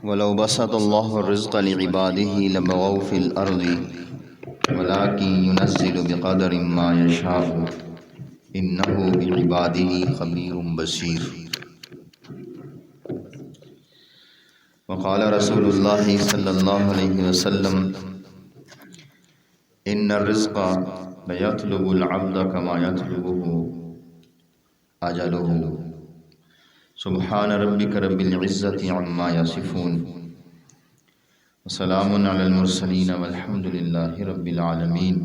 ولو بسط الله الرزق لعباده لبغوا في الأرض ولكن ينزل بقدر ما يشاء إنه بعباده خبير بصير. وقال رسول الله صلى الله عليه وسلم إن الرزق ليطلب العبد كما يطلبه أجله. سبحان ربك رب العزة عما يصفون وسلام على المرسلين والحمد لله رب العالمين.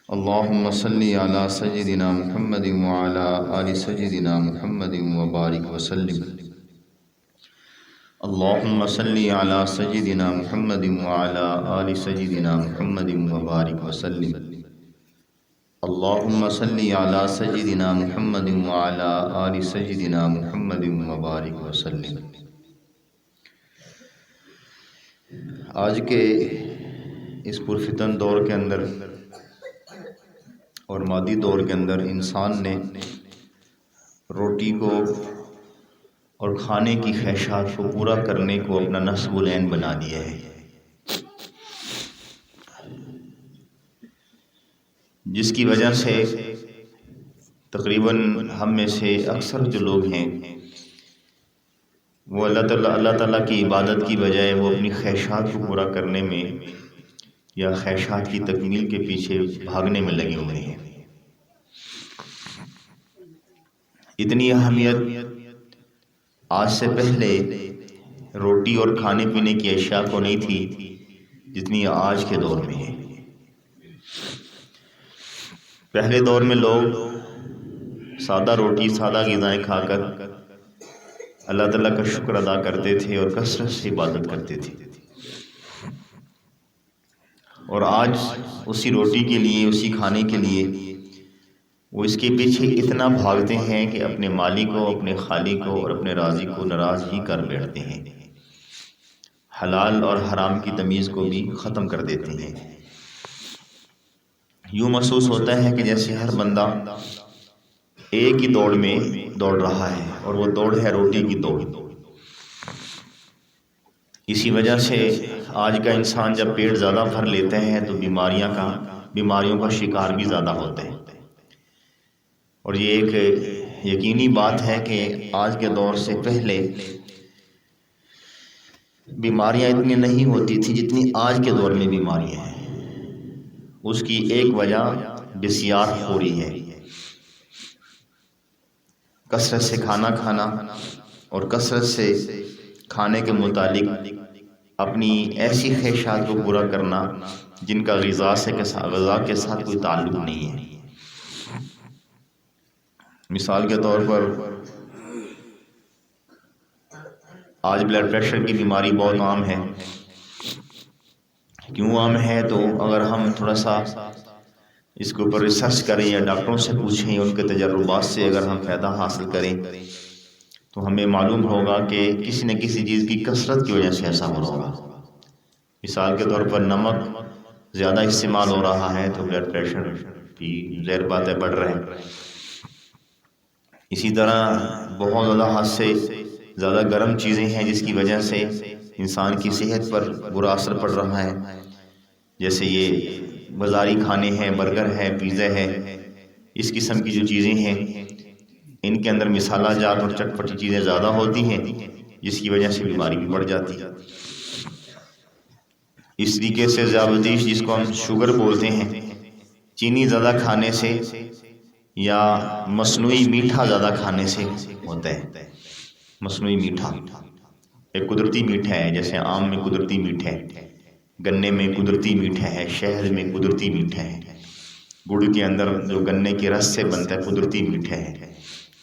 اللهم صل على سيدنا محمد وعلى آل سيدنا محمد وبارك وسلم. اللهم صل على سيدنا محمد وعلى آل سيدنا محمد وبارك وسلم. اللهم صل على سيدنا محمد وعلى آل سيدنا محمد وبارك وسلم. آج کے اس پرفتن دور کے اندر اور مادی دور کے اندر انسان نے روٹی کو اور کھانے کی خواہشات کو پورا کرنے کو اپنا نصب العین بنا دیا ہے، جس کی وجہ سے تقریباً ہم میں سے اکثر جو لوگ ہیں وہ اللہ تعالیٰ کی عبادت کی بجائے وہ اپنی خواہشات کو پورا کرنے میں یا خواہشات کی تکمیل کے پیچھے بھاگنے میں لگے ہوئے ہیں. اتنی اہمیت آج سے پہلے روٹی اور کھانے پینے کی اشیاء کو نہیں تھی جتنی آج کے دور میں ہے. پہلے دور میں لوگ سادہ روٹی سادہ غذائیں کھا کر اللہ تعالیٰ کا شکر ادا کرتے تھے اور کثرت سے عبادت کرتے تھے، اور آج اسی روٹی کے لیے اسی کھانے کے لیے وہ اس کے پیچھے اتنا بھاگتے ہیں کہ اپنے مالک کو اپنے خالق کو اور اپنے رازق کو ناراض ہی کر بیٹھتے ہیں، حلال اور حرام کی تمیز کو بھی ختم کر دیتے ہیں. یوں محسوس ہوتا ہے کہ جیسے ہر بندہ ایک ہی دوڑ میں دوڑ رہا ہے اور وہ دوڑ ہے روٹی کی دوڑ. اسی وجہ سے آج کا انسان جب پیٹ زیادہ بھر لیتے ہیں تو بیماریوں کا شکار بھی زیادہ ہوتے ہیں. اور یہ ایک یقینی بات ہے کہ آج کے دور سے پہلے بیماریاں اتنی نہیں ہوتی تھی جتنی آج کے دور میں بیماریاں ہیں. اس کی ایک وجہ بسیار خوری ہے، کثرت سے کھانا کھانا اور کثرت سے کھانے کے متعلق اپنی ایسی خواہشات کو پورا کرنا جن کا غذا کے ساتھ کوئی تعلق نہیں ہے. مثال کے طور پر آج بلڈ پریشر کی بیماری بہت عام ہے. کیوں عام ہے؟ تو اگر ہم تھوڑا سا اس کے اوپر ریسرچ کریں یا ڈاکٹروں سے پوچھیں، ان کے تجربات سے اگر ہم فائدہ حاصل کریں تو ہمیں معلوم ہوگا کہ کسی نہ کسی چیز کی کثرت کی وجہ سے ایسا ہو رہا ہوگا. مثال کے طور پر نمک زیادہ استعمال ہو رہا ہے تو بلڈ پریشر بھی ظاہر بات ہے بڑھ رہا ہے. اسی طرح بہت زیادہ حد سے زیادہ گرم چیزیں ہیں جس کی وجہ سے انسان کی صحت پر برا اثر پڑ رہا ہے، جیسے یہ بازاری کھانے ہیں، برگر ہے، پیزا ہے، اس قسم کی جو چیزیں ہیں ان کے اندر مسالہ جات اور چٹپٹی چیزیں زیادہ ہوتی ہیں جس کی وجہ سے بیماری بھی بڑھ جاتی ہے. اس طریقے سے ذیابطیس جس کو ہم شوگر بولتے ہیں، چینی زیادہ کھانے سے یا مصنوعی میٹھا زیادہ کھانے سے ہوتا ہے. مصنوعی میٹھا ایک قدرتی میٹھا ہے، جیسے آم میں قدرتی میٹھا ہے، گنے میں قدرتی میٹھا ہے، شہد میں قدرتی میٹھا ہے، گڑ کے اندر جو گنے کے رس سے بنتا ہے قدرتی میٹھا ہے.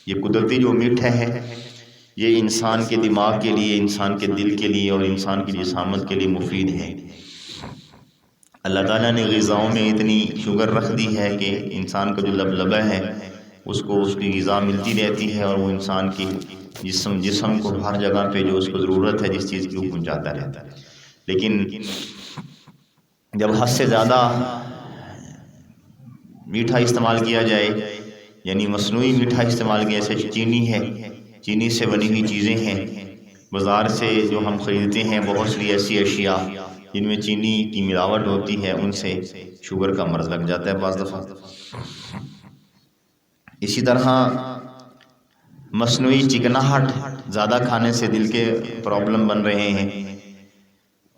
یہ قدرتی جو میٹھا ہے یہ انسان کے دماغ کے لیے، انسان کے دل کے لیے اور انسان کی جسامت کے لیے مفید ہے. اللہ تعالیٰ نے غذاؤں میں اتنی شوگر رکھ دی ہے کہ انسان کا جو لبلبہ ہے اس کو اس کی غذا ملتی رہتی ہے اور وہ انسان کی جسم کو ہر جگہ پہ جو اس کو ضرورت ہے جس چیز کی وہ پہنچاتا رہتا ہے. لیکن جب حد سے زیادہ میٹھا استعمال کیا جائے، یعنی مصنوعی میٹھا استعمال کیا، جیسے چینی ہے، چینی سے بنی ہوئی چیزیں ہیں، بازار سے جو ہم خریدتے ہیں بہت سی ایسی اشیاء جن میں چینی کی ملاوٹ ہوتی ہے، ان سے شوگر کا مرض لگ جاتا ہے بعض دفعہ۔ اسی طرح مصنوعی چکناہٹ زیادہ کھانے سے دل کے پرابلم بن رہے ہیں،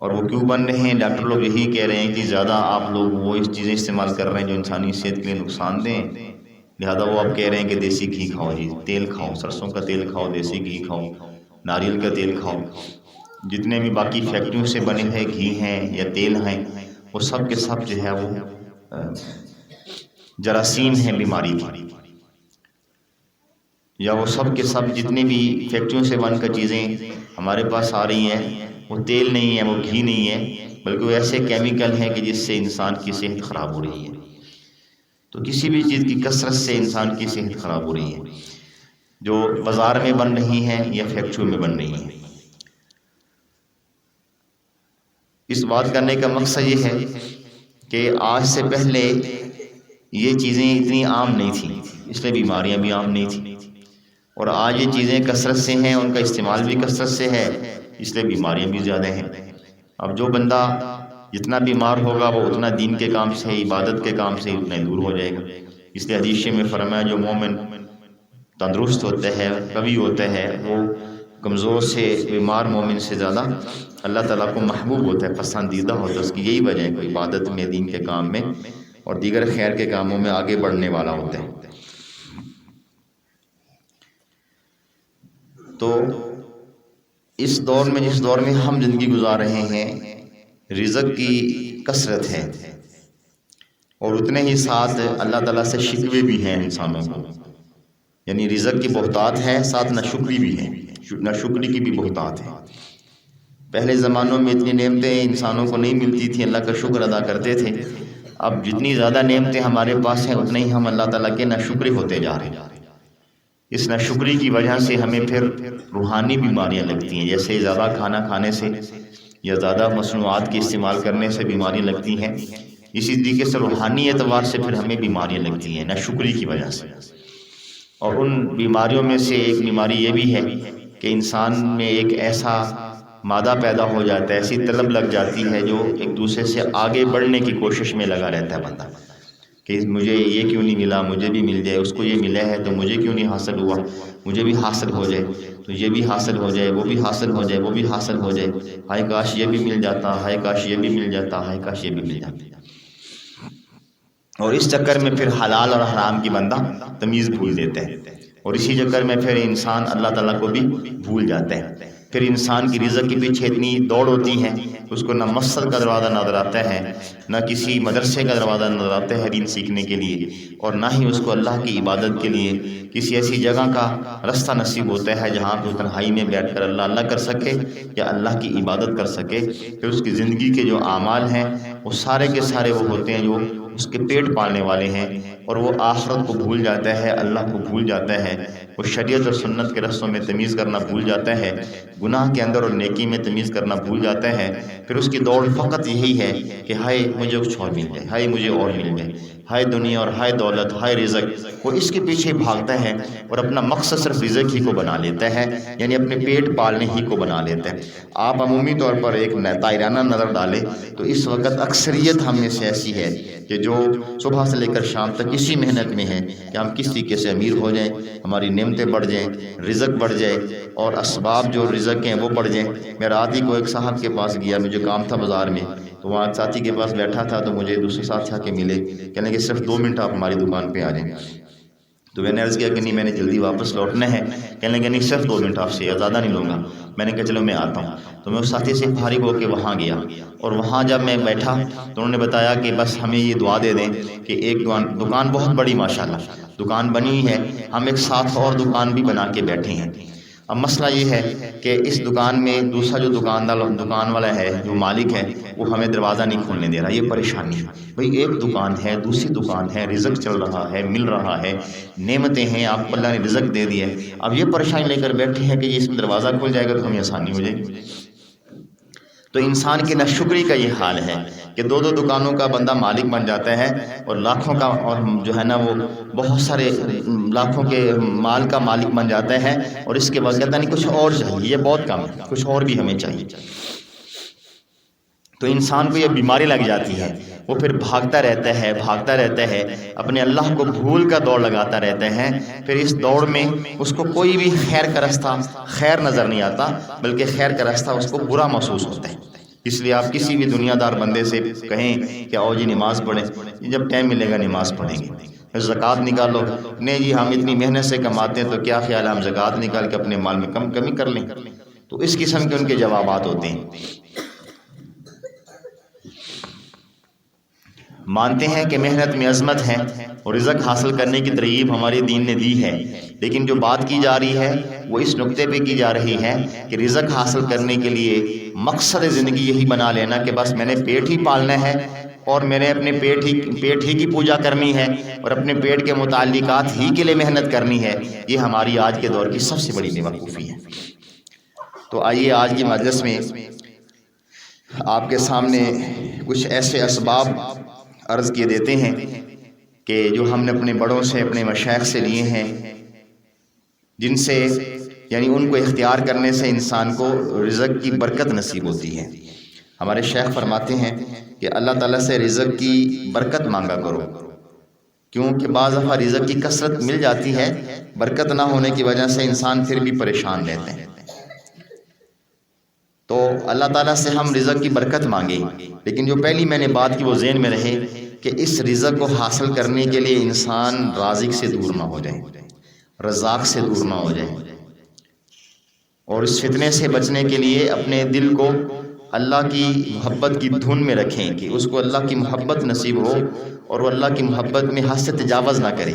اور وہ کیوں بن رہے ہیں؟ ڈاکٹر لوگ یہی کہہ رہے ہیں کہ زیادہ آپ لوگ وہ اس چیزیں استعمال کر رہے ہیں جو انسانی صحت کے لیے نقصان دیں، لہذا وہ اب کہہ رہے ہیں کہ دیسی گھی کھاؤ، جی تیل کھاؤ، سرسوں کا تیل کھاؤ، دیسی گھی کھاؤ، ناریل کا تیل کھاؤ، جتنے بھی باقی فیکٹریوں سے بنے ہوئے گھی ہیں یا تیل ہیں وہ سب کے سب جو ہے وہ جراثیم ہیں بیماری کی، یا وہ سب کے سب جتنے بھی فیکٹریوں سے بن کر چیزیں ہمارے پاس آ رہی ہیں وہ تیل نہیں ہے، وہ گھی نہیں ہے، بلکہ وہ ایسے کیمیکل ہیں کہ جس سے انسان کی صحت خراب ہو رہی ہے۔ تو کسی بھی چیز کی کثرت سے انسان کی صحت خراب ہو رہی ہے، جو بازار میں بن رہی ہیں یا فیکٹریوں میں بن رہی ہیں۔ اس بات کرنے کا مقصد یہ ہے کہ آج سے پہلے یہ چیزیں اتنی عام نہیں تھیں، اس لیے بیماریاں بھی عام نہیں تھیں، اور آج یہ چیزیں کثرت سے ہیں، ان کا استعمال بھی کثرت سے ہے، اس لیے بیماریاں بھی زیادہ ہیں۔ اب جو بندہ جتنا بیمار ہوگا وہ اتنا دین کے کام سے، عبادت کے کام سے اتنا دور ہو جائے گا۔ اس لیے حدیث میں فرمایا جو مومن تندرست ہوتا ہے، قوی ہوتا ہے، وہ کمزور سے، بیمار مومن سے زیادہ اللہ تعالیٰ کو محبوب ہوتا ہے، پسندیدہ ہوتا ہے۔ اس کی یہی وجہ ہے کہ عبادت میں، دین کے کام میں اور دیگر خیر کے کاموں میں آگے بڑھنے والا ہوتا ہے۔ تو اس دور میں، جس دور میں ہم زندگی گزار رہے ہیں، رزق کی کثرت ہے، اور اتنے ہی ساتھ اللہ تعالیٰ سے شکوے بھی ہیں انسانوں کو، یعنی رزق کی بہتات ہے، ساتھ ناشکری بھی ہے، ناشکری کی بھی بہتات ہے۔ پہلے زمانوں میں اتنی نعمتیں انسانوں کو نہیں ملتی تھیں، اللہ کا شکر ادا کرتے تھے۔ اب جتنی زیادہ نعمتیں ہمارے پاس ہیں اتنے ہی ہم اللہ تعالیٰ کے ناشکرے ہوتے جا رہے ہیں۔ اس ناشکری کی وجہ سے ہمیں پھر روحانی بیماریاں لگتی ہیں، جیسے زیادہ کھانا کھانے سے یا زیادہ مصنوعات کے استعمال کرنے سے بیماریاں لگتی ہیں، اسی طریقے سے روحانی اعتبار سے پھر ہمیں بیماریاں لگتی ہیں ناشکری کی وجہ سے۔ اور ان بیماریوں میں سے ایک بیماری یہ بھی ہے کہ انسان میں ایک ایسا مادہ پیدا ہو جاتا ہے، ایسی طلب لگ جاتی ہے جو ایک دوسرے سے آگے بڑھنے کی کوشش میں لگا رہتا ہے بندہ، کہ مجھے یہ کیوں نہیں ملا، مجھے بھی مل جائے، اس کو یہ ملا ہے تو مجھے کیوں نہیں حاصل ہوا، مجھے بھی حاصل ہو جائے، تو یہ بھی حاصل ہو جائے، وہ بھی حاصل ہو جائے، وہ بھی حاصل ہو جائے، ہائے کاش یہ بھی مل جاتا، ہائے کاش یہ بھی مل جاتا، ہائے کاش یہ بھی مل جاتا۔ اور اس چکر میں پھر حلال اور حرام کی بندہ تمیز بھول دیتا ہے، اور اسی چکر میں پھر انسان اللہ تعالیٰ کو بھی بھول جاتا ہے۔ پھر انسان کی رزق کے پیچھے اتنی دوڑ ہوتی ہے، اس کو نہ مسجد کا دروازہ نظر آتا ہے، نہ کسی مدرسے کا دروازہ نظر آتا ہے دین سیکھنے کے لیے، اور نہ ہی اس کو اللہ کی عبادت کے لیے کسی ایسی جگہ کا رستہ نصیب ہوتا ہے جہاں پہ تنہائی میں بیٹھ کر اللہ کر سکے یا اللہ کی عبادت کر سکے۔ پھر اس کی زندگی کے جو اعمال ہیں وہ سارے کے سارے وہ ہوتے ہیں جو اس کے پیٹ پالنے والے ہیں، اور وہ آخرت کو بھول جاتا ہے، اللہ کو بھول جاتا ہے، وہ شریعت اور سنت کے رستوں میں تمیز کرنا بھول جاتا ہے، گناہ کے اندر اور نیکی میں تمیز کرنا بھول جاتا ہے۔ پھر اس کی دوڑ فقط یہی ہے کہ ہائے مجھے کچھ اور مل جائے، ہائے مجھے اور مل جائے، ہائے دنیا اور ہائے دولت، ہائے رزق، وہ اس کے پیچھے بھاگتا ہے اور اپنا مقصد صرف رزق ہی کو بنا لیتا ہے، یعنی اپنے پیٹ پالنے ہی کو بنا لیتا ہے۔ آپ عمومی طور پر ایک دائرانہ نظر ڈالیں تو اس وقت اکثریت ہم میں سے ایسی ہے کہ جو صبح سے لے کر شام تک اسی محنت میں ہے کہ ہم کس طریقے سے امیر ہو جائیں، ہماری نعمتیں بڑھ جائیں، رزق بڑھ جائے، اور اسباب جو رزق ہیں وہ بڑھ جائیں۔ میں رات ہی کو ایک صاحب کے پاس گیا، مجھے کام تھا بازار میں، تو وہاں ایک ساتھی کے پاس بیٹھا تھا، تو مجھے دوسرے ساتھی آ کے ملے، کہنے کہ صرف 2 منٹ آپ ہماری دکان پہ آ جائیں۔ تو میں نے عرض کیا کہ نہیں میں نے جلدی واپس لوٹنا ہے، کہنے لگے نہیں صرف 2 منٹ آپ سے، زیادہ نہیں لوں گا۔ میں نے کہا چلو میں آتا ہوں، تو میں اس ساتھی سے فارغ ہو کے وہاں گیا، اور وہاں جب میں بیٹھا تو انہوں نے بتایا کہ بس ہمیں یہ دعا دے دیں کہ ایک دکان بہت بڑی ماشاءاللہ دکان بنی ہے، ہم ایک ساتھ اور دکان بھی بنا کے بیٹھے ہیں۔ اب مسئلہ یہ ہے کہ اس دکان میں دوسرا جو دکان والا ہے، جو مالک ہے، وہ ہمیں دروازہ نہیں کھولنے دے رہا۔ یہ پریشانی ہے بھئی، ایک دکان ہے، دوسری دکان ہے، رزق چل رہا ہے، مل رہا ہے، نعمتیں ہیں، آپ کو اللہ نے رزق دے دیا ہے، اب یہ پریشانی لے کر بیٹھے ہیں کہ اس میں دروازہ کھل جائے گا تو ہمیں آسانی ہو جائے گی۔ تو انسان کی ناشکری کا یہ حال ہے کہ دو دکانوں کا بندہ مالک بن جاتا ہے اور لاکھوں کا اور جو ہے نا وہ بہت سارے لاکھوں کے مال کا مالک بن جاتا ہے، اور اس کے بعد کہتا نہیں کچھ اور چاہیے، یہ بہت کم ہے، کچھ اور بھی ہمیں چاہیے۔ تو انسان کو یہ بیماری لگ جاتی ہے، وہ پھر بھاگتا رہتا ہے اپنے اللہ کو بھول کر دوڑ لگاتا رہتا ہے۔ پھر اس دوڑ میں اس کو کوئی بھی خیر کا راستہ خیر نظر نہیں آتا، بلکہ خیر کا راستہ اس کو برا محسوس ہوتا ہے۔ اس لیے آپ کسی بھی دنیا دار بندے سے کہیں کہ آؤ جی نماز پڑھیں، جب ٹائم ملے گا نماز پڑھیں گے۔ زکوٰۃ نکالو، نہیں جی ہم اتنی محنت سے کماتے ہیں تو کیا خیال ہے ہم زکوٰۃ نکال کے اپنے مال میں کمی کر لیں۔ تو اس قسم کے ان کے جوابات ہوتے ہیں۔ مانتے ہیں کہ محنت میں عظمت ہے اور رزق حاصل کرنے کی ترغیب ہمارے دین نے دی ہے، لیکن جو بات کی جا رہی ہے وہ اس نقطے پہ کی جا رہی ہے کہ رزق حاصل کرنے کے لیے مقصد زندگی یہی بنا لینا کہ بس میں نے پیٹ ہی پالنا ہے اور میں نے اپنے پیٹ ہی کی پوجا کرنی ہے اور اپنے پیٹ کے متعلقات ہی کے لیے محنت کرنی ہے۔ یہ ہماری آج کے دور کی سب سے بڑی بیوقوفی ہے۔ تو آئیے آج کی مجلس میں آپ کے سامنے کچھ ایسے اسباب عرض کیے دیتے ہیں کہ جو ہم نے اپنے بڑوں سے اپنے مشائخ سے لیے ہیں، جن سے یعنی ان کو اختیار کرنے سے انسان کو رزق کی برکت نصیب ہوتی ہے۔ ہمارے شیخ فرماتے ہیں کہ اللہ تعالیٰ سے رزق کی برکت مانگا کرو، کیونکہ بعض دفعہ رزق کی کثرت مل جاتی ہے، برکت نہ ہونے کی وجہ سے انسان پھر بھی پریشان رہتے ہیں۔ تو اللہ تعالیٰ سے ہم رزق کی برکت مانگیں، لیکن جو پہلی میں نے بات کی وہ ذہن میں رہے کہ اس رزق کو حاصل کرنے کے لیے انسان رازق سے دور نہ ہو جائے، رزاق سے دور نہ ہو جائے، اور اس فتنے سے بچنے کے لیے اپنے دل کو اللہ کی محبت کی دھن میں رکھیں کہ اس کو اللہ کی محبت نصیب ہو اور وہ اللہ کی محبت میں حد سے تجاوز نہ کرے۔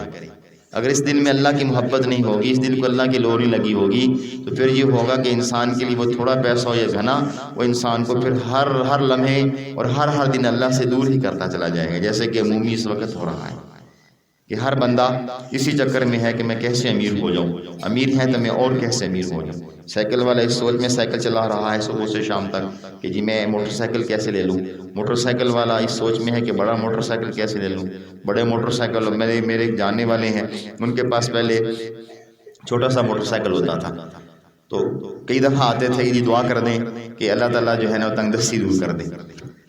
اگر اس دل میں اللہ کی محبت نہیں ہوگی، اس دل کو اللہ کی لو نہیں لگی ہوگی، تو پھر یہ ہوگا کہ انسان کے لیے وہ تھوڑا پیسہ ہو یا گھنا، وہ انسان کو پھر ہر لمحے اور ہر دن اللہ سے دور ہی کرتا چلا جائے گا، جیسے کہ عمومی اس وقت ہو رہا ہے کہ ہر بندہ اسی چکر میں ہے کہ میں کیسے امیر ہو جاؤں، امیر ہے تو میں اور کیسے امیر ہو جاؤں۔ سائیکل والا اس سوچ میں سائیکل چلا رہا ہے صبح سے شام تک کہ جی میں موٹر سائیکل کیسے لے لوں، موٹر سائیکل والا اس سوچ میں ہے کہ بڑا موٹر سائیکل کیسے لے لوں، بڑے موٹر سائیکل میرے جاننے والے ہیں ان کے پاس پہلے چھوٹا سا موٹر سائیکل ہوتا تھا، تو کئی دفعہ آتے تھے کہ جی دعا کر دیں کہ اللہ تعالیٰ جو ہے نا تنگ دستی دور کر دے۔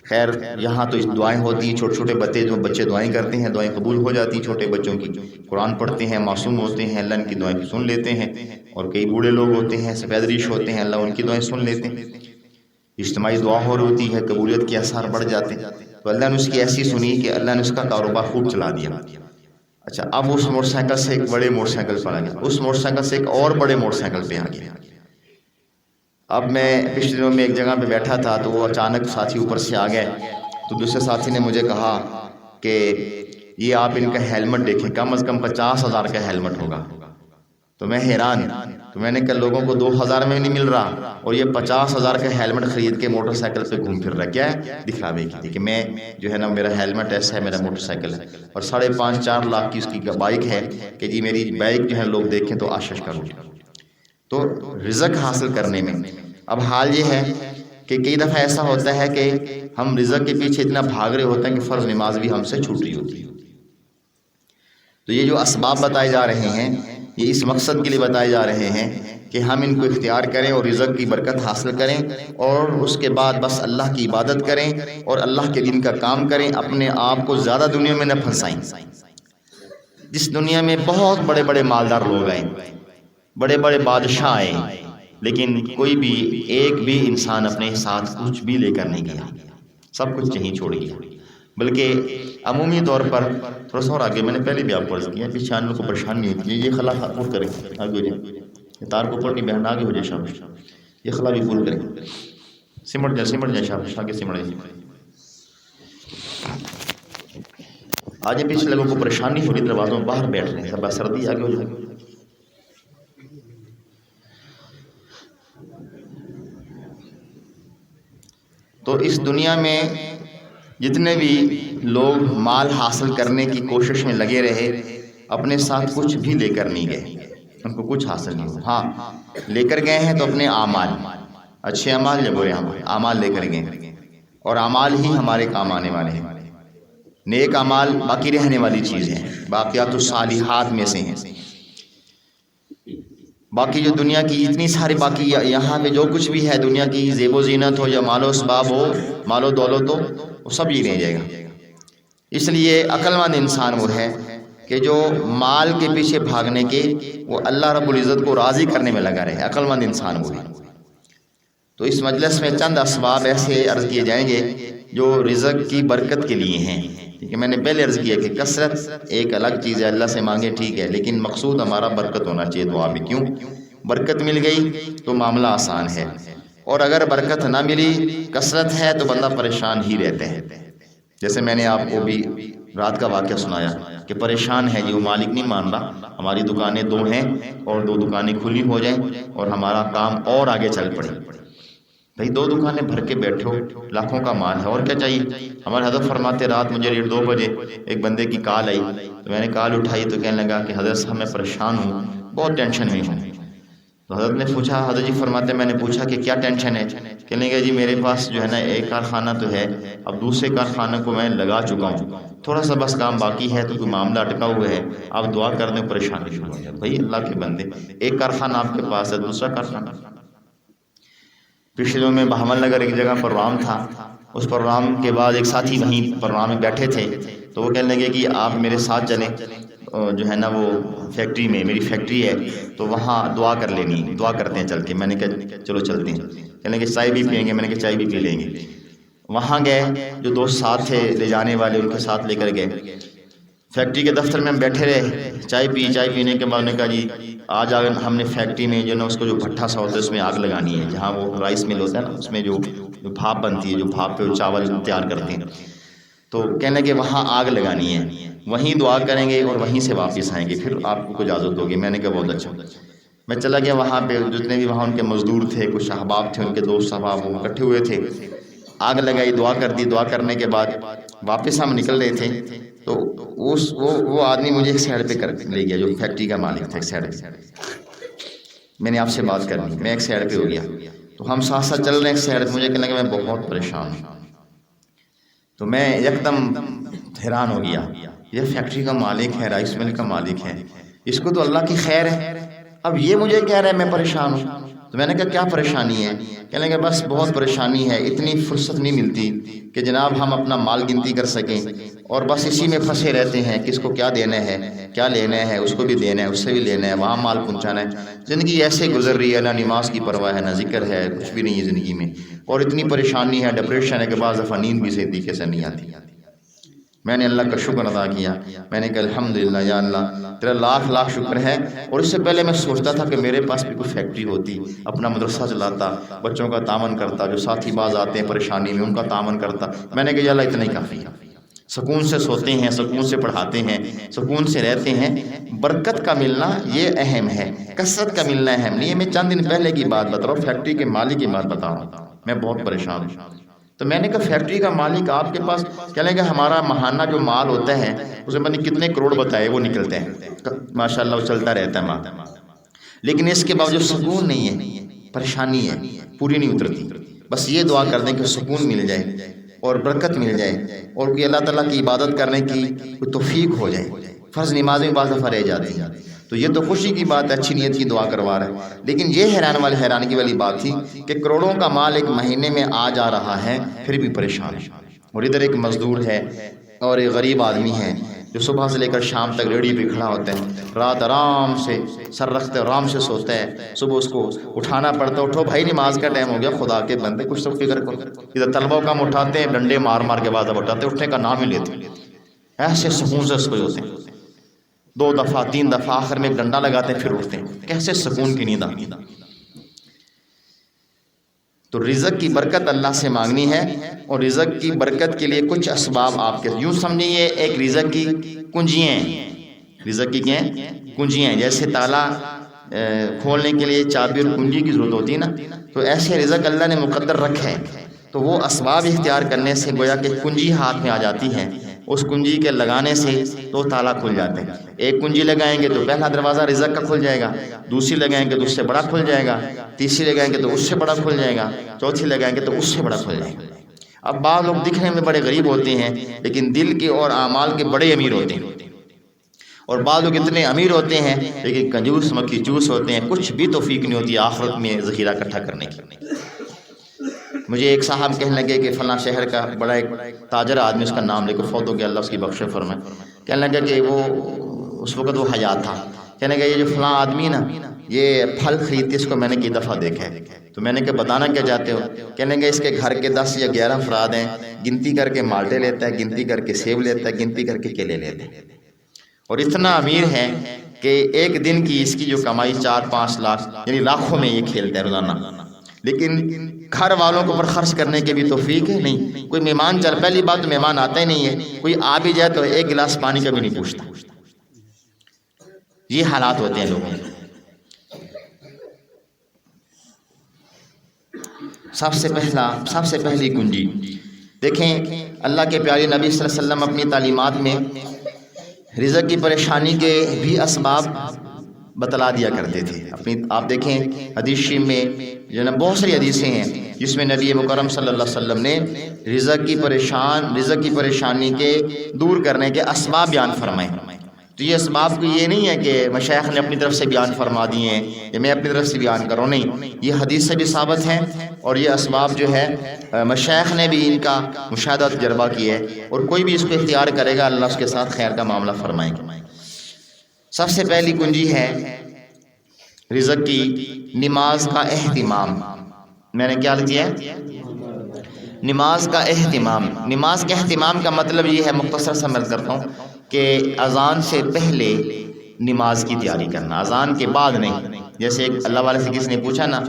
خیر یہاں تو دعائیں ہوتی ہیں، چھوٹے بچے دعائیں کرتے ہیں، دعائیں قبول ہو جاتی ہیں چھوٹے بچوں کی، قرآن پڑھتے ہیں، معصوم ہوتے ہیں، اللہ ان کی دعائیں سن لیتے ہیں، اور کئی بوڑھے لوگ ہوتے ہیں سفید ریش ہوتے ہیں، اللہ ان کی دعائیں سن لیتے ہیں، اجتماعی دعا ہو رہی ہوتی ہے، قبولیت کے آثار بڑھ جاتے ہیں۔ تو اللہ نے اس کی ایسی سنی کہ اللہ نے اس کا کاروبار خوب چلا دیا۔ اچھا اب اس موٹر سائیکل سے ایک بڑے موٹر سائیکل پر آ گیا، اس موٹر سائیکل سے ایک اور بڑے موٹر سائیکل پہ آ گیا۔ اب میں پچھلے دنوں میں ایک جگہ پہ بیٹھا تھا تو وہ اچانک ساتھی اوپر سے آ گئے، تو دوسرے ساتھی نے مجھے کہا کہ یہ آپ ان کا ہیلمٹ دیکھیں، کم از کم 50,000 کا ہیلمٹ ہوگا۔ تو میں حیران، تو میں نے کہا لوگوں کو 2,000 میں نہیں مل رہا اور یہ 50,000 کا ہیلمٹ خرید کے موٹر سائیکل پہ گھوم پھر رہا، کیا ہے دکھاوے کی تھی کہ میں جو ہے نا میرا ہیلمٹ ایسا ہے، میرا موٹر سائیکل ہے، اور 5.5-4 لاکھ کی اس کی بائک ہے کہ جی میری بائک جو ہے لوگ دیکھیں تو آشش کروں۔ تو رزق حاصل کرنے میں اب حال یہ ہے کہ کئی دفعہ ایسا ہوتا ہے کہ ہم رزق کے پیچھے اتنا بھاگ رہے ہوتے ہیں کہ فرض نماز بھی ہم سے چھوٹ رہی ہوتی ہے۔ تو یہ جو اسباب بتائے جا رہے ہیں یہ اس مقصد کے لیے بتائے جا رہے ہیں کہ ہم ان کو اختیار کریں اور رزق کی برکت حاصل کریں، اور اس کے بعد بس اللہ کی عبادت کریں اور اللہ کے دین کا کام کریں، اپنے آپ کو زیادہ دنیا میں نہ پھنسائیں۔ جس دنیا میں بہت بڑے بڑے مالدار لوگ آئے، بڑے بڑے بادشاہ آئے، لیکن کوئی بھی ایک بھی انسان اپنے ساتھ کچھ بھی لے کر نہیں گیا، سب کچھ یہیں چھوڑ گیا۔ بلکہ عمومی طور پر تھوڑا سا اور آگے میں نے پہلے بھی آپ کو عرض کیا، پیچھے آنے کو پریشانی ہوتی ہے، یہ خلا پور کریں آگے ہو جائے، یہ تار کو اوپر نہیں بہنا آگے ہو جائے شاباش، یہ خلا بھی پور کریں، سمٹ جائے شاباش، آگے سمٹ جائے، آگے پیچھے لوگوں کو پریشانی ہو رہی، دروازوں میں باہر بیٹھ رہے ہیں، سب سردی آگے ہو جائے۔ تو اس دنیا میں جتنے بھی لوگ مال حاصل کرنے کی کوشش میں لگے رہے، اپنے ساتھ کچھ بھی لے کر نہیں گئے، ان کو کچھ حاصل نہیں ہوا۔ ہاں لے کر گئے ہیں تو اپنے اعمال، اچھے اعمال یا برے اعمال لے کر گئے، اور اعمال ہی ہمارے کام آنے والے ہیں۔ نیک اعمال باقی رہنے والی چیز ہیں، باقیات الصالحات میں سے ہیں۔ باقی جو دنیا کی اتنی ساری باقی یہاں پہ جو کچھ بھی ہے، دنیا کی زیب و زینت ہو یا مال و اسباب ہو، مال و دولت ہو، وہ سب یہ رہ جائے گا۔ اس لیے عقل مند انسان وہ ہے کہ جو مال کے پیچھے بھاگنے کے وہ اللہ رب العزت کو راضی کرنے میں لگا رہے، عقل مند انسان وہ ہے۔ تو اس مجلس میں چند اسباب ایسے عرض کیے جائیں گے جو رزق کی برکت کے لیے ہیں، کیونکہ میں نے پہلے عرض کیا کہ کثرت ایک الگ چیز ہے، اللہ سے مانگے ٹھیک ہے، لیکن مقصود ہمارا برکت ہونا چاہیے دعا میں۔ کیوں؟ برکت مل گئی تو معاملہ آسان ہے، اور اگر برکت نہ ملی، کثرت ہے، تو بندہ پریشان ہی رہتا ہے۔ جیسے میں نے آپ کو بھی رات کا واقعہ سنایا کہ پریشان ہے جی، وہ مالک نہیں مان رہا، ہماری دکانیں 2 ہیں اور 2 دکانیں کھلی ہو جائیں اور ہمارا کام اور آگے چل پڑے۔ بھائی 2 دکانیں بھر کے بیٹھو، لاکھوں کا مال ہے، اور کیا چاہیے؟ ہمارے حضرت فرماتے رات مجھے 1:30 بجے ایک بندے کی کال آئی، تو میں نے کال اٹھائی تو کہنے لگا کہ حضرت صاحب میں پریشان ہوں، بہت ٹینشن میں ہوں۔ تو حضرت نے پوچھا، حضرت جی فرماتے میں نے پوچھا کہ کیا ٹینشن ہے؟ کہنے لگا جی میرے پاس جو ہے نا ایک کارخانہ تو ہے، اب دوسرے کارخانہ کو میں لگا چکا ہوں، تھوڑا سا بس کام باقی ہے، تو کوئی معاملہ اٹکا ہوا ہے، آپ دعا کر دیں پریشانی شروع ہو جائے۔ بھائی اللہ کے بندے، ایک کارخانہ آپ کے پاس ہے، دوسرا کارخانہ۔ پچھلے میں بہمن نگر ایک جگہ پروگرام تھا، اس پروگرام کے بعد ایک ساتھی وہیں پروگرام میں بیٹھے تھے، تو وہ کہنے لگے کہ آپ میرے ساتھ چلیں، جو ہے نا وہ فیکٹری میں، میری فیکٹری ہے تو وہاں دعا کر لینی، دعا کرتے ہیں چل کے۔ میں نے کہا چلو چلتے ہیں۔ کہنے لگے چائے بھی پئیں گے؟ میں نے کہا چائے بھی پی لیں گے۔ وہاں گئے، جو دوست ساتھ تھے لے جانے والے ان کے ساتھ لے کر گئے۔ فیکٹری کے دفتر میں ہم بیٹھے رہے، چائے پی، چائے پینے کے بعد نے کہا جی آج ہم نے فیکٹری میں جو نا اس کو جو بھٹا سا ہوتا ہے اس میں آگ لگانی ہے، جہاں وہ رائس مل ہوتا ہے نا، اس میں جو بھاپ بنتی ہے، جو بھاپ پہ چاول تیار کرتے ہیں، تو کہنے کہ وہاں آگ لگانی ہے، وہیں دعا کریں گے اور وہیں سے واپس آئیں گے، پھر آپ کو اجازت ہوگی۔ میں نے کہا بہت اچھا۔ میں چلا گیا وہاں پہ، جتنے بھی وہاں ان کے مزدور تھے، کچھ احباب تھے، ان کے دوست احباب وہ اکٹھے ہوئے تھے، آگ لگائی، دعا کر دی۔ دعا کرنے کے بعد واپس ہم نکل رہے تھے تو وہ آدمی مجھے ایک سائڈ پہ کر لے گیا، جو فیکٹری کا مالک تھا، ایک سائڈ پہ۔ میں نے آپ سے بات کرنی، میں ایک سائڈ پہ ہو گیا، تو ہم ساتھ ساتھ چل رہے ہیں ایک سائڈ پہ، مجھے کہنے لگا میں بہت پریشان ہوں۔ تو میں یک دم حیران ہو گیا، یہ فیکٹری کا مالک ہے، رائس مل کا مالک ہے، اس کو تو اللہ کی خیر ہے، اب یہ مجھے کہہ رہا ہے میں پریشان ہوں۔ تو میں نے کہا کیا پریشانی ہے؟ کہنے لگا بس بہت پریشانی ہے، اتنی فرصت نہیں ملتی کہ جناب ہم اپنا مال گنتی کر سکیں، اور بس اسی میں پھنسے رہتے ہیں، کس کو کیا دینا ہے، کیا لینا ہے، اس کو بھی دینا ہے، اس سے بھی لینا ہے، وہاں مال پہنچانا ہے۔ زندگی ایسے گزر رہی ہے، نہ نماز کی پرواہ ہے، نہ ذکر ہے، کچھ بھی نہیں ہے زندگی میں، اور اتنی پریشانی ہے، ڈپریشن ہے کہ بعض دفعہ نیند بھی صحیح طریقے سے نہیں آتی۔ میں نے اللہ کا شکر ادا کیا، میں نے کہا الحمدللہ یا اللہ تیرا لاکھ لاکھ شکر ہے۔ اور اس سے پہلے میں سوچتا تھا کہ میرے پاس بھی کوئی فیکٹری ہوتی، اپنا مدرسہ چلاتا، بچوں کا تعاون کرتا، جو ساتھی باز آتے ہیں پریشانی میں ان کا تعاون کرتا۔ میں نے کہا یا اللہ اتنا ہی کافی ہے، سکون سے سوتے ہیں، سکون سے پڑھاتے ہیں، سکون سے رہتے ہیں۔ برکت کا ملنا یہ اہم ہے، کثرت کا ملنا اہم نہیں ہے۔ میں چند دن پہلے کی بات بتا رہا ہوں، فیکٹری کے مالک کی بات بتا رہا ہوں، میں بہت پریشان ہوں۔ تو میں نے کہا فیکٹری کا مالک آپ کے پاس، کہنے کہ ہمارا ماہانہ جو مال ہوتا ہے اس میں کتنے کروڑ بتائے وہ نکلتے ہیں، ماشاءاللہ وہ چلتا رہتا ہے مال، لیکن اس کے باوجود سکون نہیں ہے، پریشانی ہے، پوری نہیں اترتی۔ بس یہ دعا کر دیں کہ سکون مل جائے اور برکت مل جائے، اور کوئی اللہ تعالیٰ کی عبادت کرنے کی کوئی توفیق ہو جائے۔ فرض نمازیں بعض دفعہ رہ جاتی ہیں، تو یہ تو خوشی کی بات ہے، اچھی نیت کی دعا کروا رہا ہے، لیکن یہ حیرانگی والی بات تھی کہ کروڑوں کا مال ایک مہینے میں آ جا رہا ہے، پھر بھی پریشان ہے۔ اور ادھر ایک مزدور ہے اور ایک غریب آدمی ہے جو صبح سے لے کر شام تک ریڑھی پہ کھڑا ہوتا ہے، رات آرام سے سر رکھتے آرام سے سوتا ہے، صبح اس کو اٹھانا پڑتا ہے، اٹھو بھائی نماز کا ٹائم ہو گیا، خدا کے بندے کچھ تو فکر کرو۔ ادھر طلبہ کا ہم اٹھاتے ہیں، ڈنڈے مار مار کے بعد اب اٹھاتے، اٹھنے کا نام ہی لیتے، ایسے سکون سے سوئے ہوتے ہیں، 2 دفعہ 3 دفعہ، آخر میں ایک ڈنڈا لگاتے ہیں پھر اٹھتے ہیں، کیسے سکون کی نیند آتی۔ تو رزق کی برکت اللہ سے مانگنی ہے، اور رزق کی برکت کے لیے کچھ اسباب آپ کے یوں سمجھیے ایک رزق کی کنجیاں ہیں، رزق کی کیا ہیں؟ کنجیاں ہیں۔ جیسے تالا کھولنے کے لیے چابی اور کنجی کی ضرورت ہوتی ہے نا، تو ایسے رزق اللہ نے مقدر رکھا ہے، تو وہ اسباب اختیار کرنے سے گویا کہ کنجی ہاتھ میں آ جاتی ہے، اس کنجی کے لگانے سے دو تالا کھل جاتے ہیں. ایک کنجی لگائیں گے تو پہلا دروازہ رزق کا کھل جائے گا, دوسری لگائیں گے تو اس سے بڑا کھل جائے گا, تیسری لگائیں گے تو اس سے بڑا کھل جائے گا, چوتھی لگائیں گے تو اس سے بڑا کھل جائے گا. اب بعض لوگ دکھنے میں بڑے غریب ہوتے ہیں لیکن دل کے اور اعمال کے بڑے امیر ہوتے ہیں, اور بعض لوگ اتنے امیر ہوتے ہیں لیکن کنجوس مکھی چوس ہوتے ہیں, کچھ بھی توفیق نہیں ہوتی آخرت میں ذخیرہ اکٹھا کرنے کی. مجھے ایک صاحب کہنے لگے کہ فلاں شہر کا بڑا ایک تاجر آدمی, اس کا نام لے کر فوت ہو گیا, اللہ اس کی بخش فرمائے, کہنے لگا کہ وہ اس وقت وہ حیات تھا, کہنے لگا یہ جو فلاں آدمی نا یہ پھل خریدتے اس کو میں نے کئی دفعہ دیکھا ہے. تو میں نے کہا بتانا کیا چاہتے ہو؟ کہنے لگا اس کے گھر کے 10 یا 11 افراد ہیں, گنتی کر کے مالٹے لیتا ہے, گنتی کر کے سیب لیتا ہے, گنتی کر کے کیلے لیتا ہے, اور اتنا امیر ہے کہ ایک دن کی اس کی جو کمائی 4-5 لاکھ یعنی لاکھوں میں یہ کھیلتا ہے روزانہ, لیکن گھر والوں کو پر خرچ کرنے کے بھی توفیق ہے نہیں. کوئی مہمان چل, پہلی بات تو مہمان آتا ہی نہیں ہے, کوئی آ بھی جائے تو ایک گلاس پانی کا بھی نہیں پوچھتا. یہ حالات ہوتے ہیں لوگوں کے. سب سے پہلی کنجی دیکھیں, اللہ کے پیارے نبی صلی اللہ علیہ وسلم اپنی تعلیمات میں رزق کی پریشانی کے بھی اسباب بتلا دیا کرتے تھے. آپ دیکھیں حدیث میں جو نا بہت ساری حدیثیں ہیں جس میں نبی مکرم صلی اللہ علیہ وسلم نے رزق کی پریشانی کے دور کرنے کے اسباب بیان فرمائے. تو یہ اسباب کو یہ نہیں ہے کہ مشائخ نے اپنی طرف سے بیان فرما دیے ہیں یا میں اپنی طرف سے بیان کروں, نہیں, یہ حدیث سے بھی ثابت ہیں, اور یہ اسباب جو ہے مشائخ نے بھی ان کا مشاہدہ تجربہ کیا ہے, اور کوئی بھی اس کو اختیار کرے گا اللہ اس کے ساتھ خیر کا معاملہ فرمائیں گے. سب سے پہلی کنجی ہے رزق کی نماز کا اہتمام. میں نے کیا کیا ہے؟ نماز کا اہتمام. نماز کے اہتمام کا مطلب یہ ہے, مختصر سا میں کرتا ہوں, کہ اذان سے پہلے نماز کی تیاری کرنا, اذان کے بعد نہیں. جیسے ایک اللہ والے سے کسی نے پوچھا نا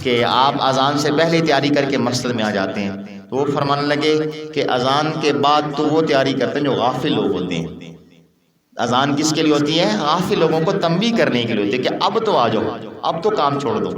کہ آپ اذان سے پہلے تیاری کر کے مسجد میں آ جاتے ہیں, تو وہ فرمانے لگے کہ اذان کے بعد تو وہ تیاری کرتے ہیں جو غافل لوگ ہوتے ہیں. اذان کس کے لیے ہوتی ہے؟ غافل لوگوں کو تنبیہ کرنے کے لیے ہوتی ہے کہ اب تو آ جاؤ, اب تو کام چھوڑ دو.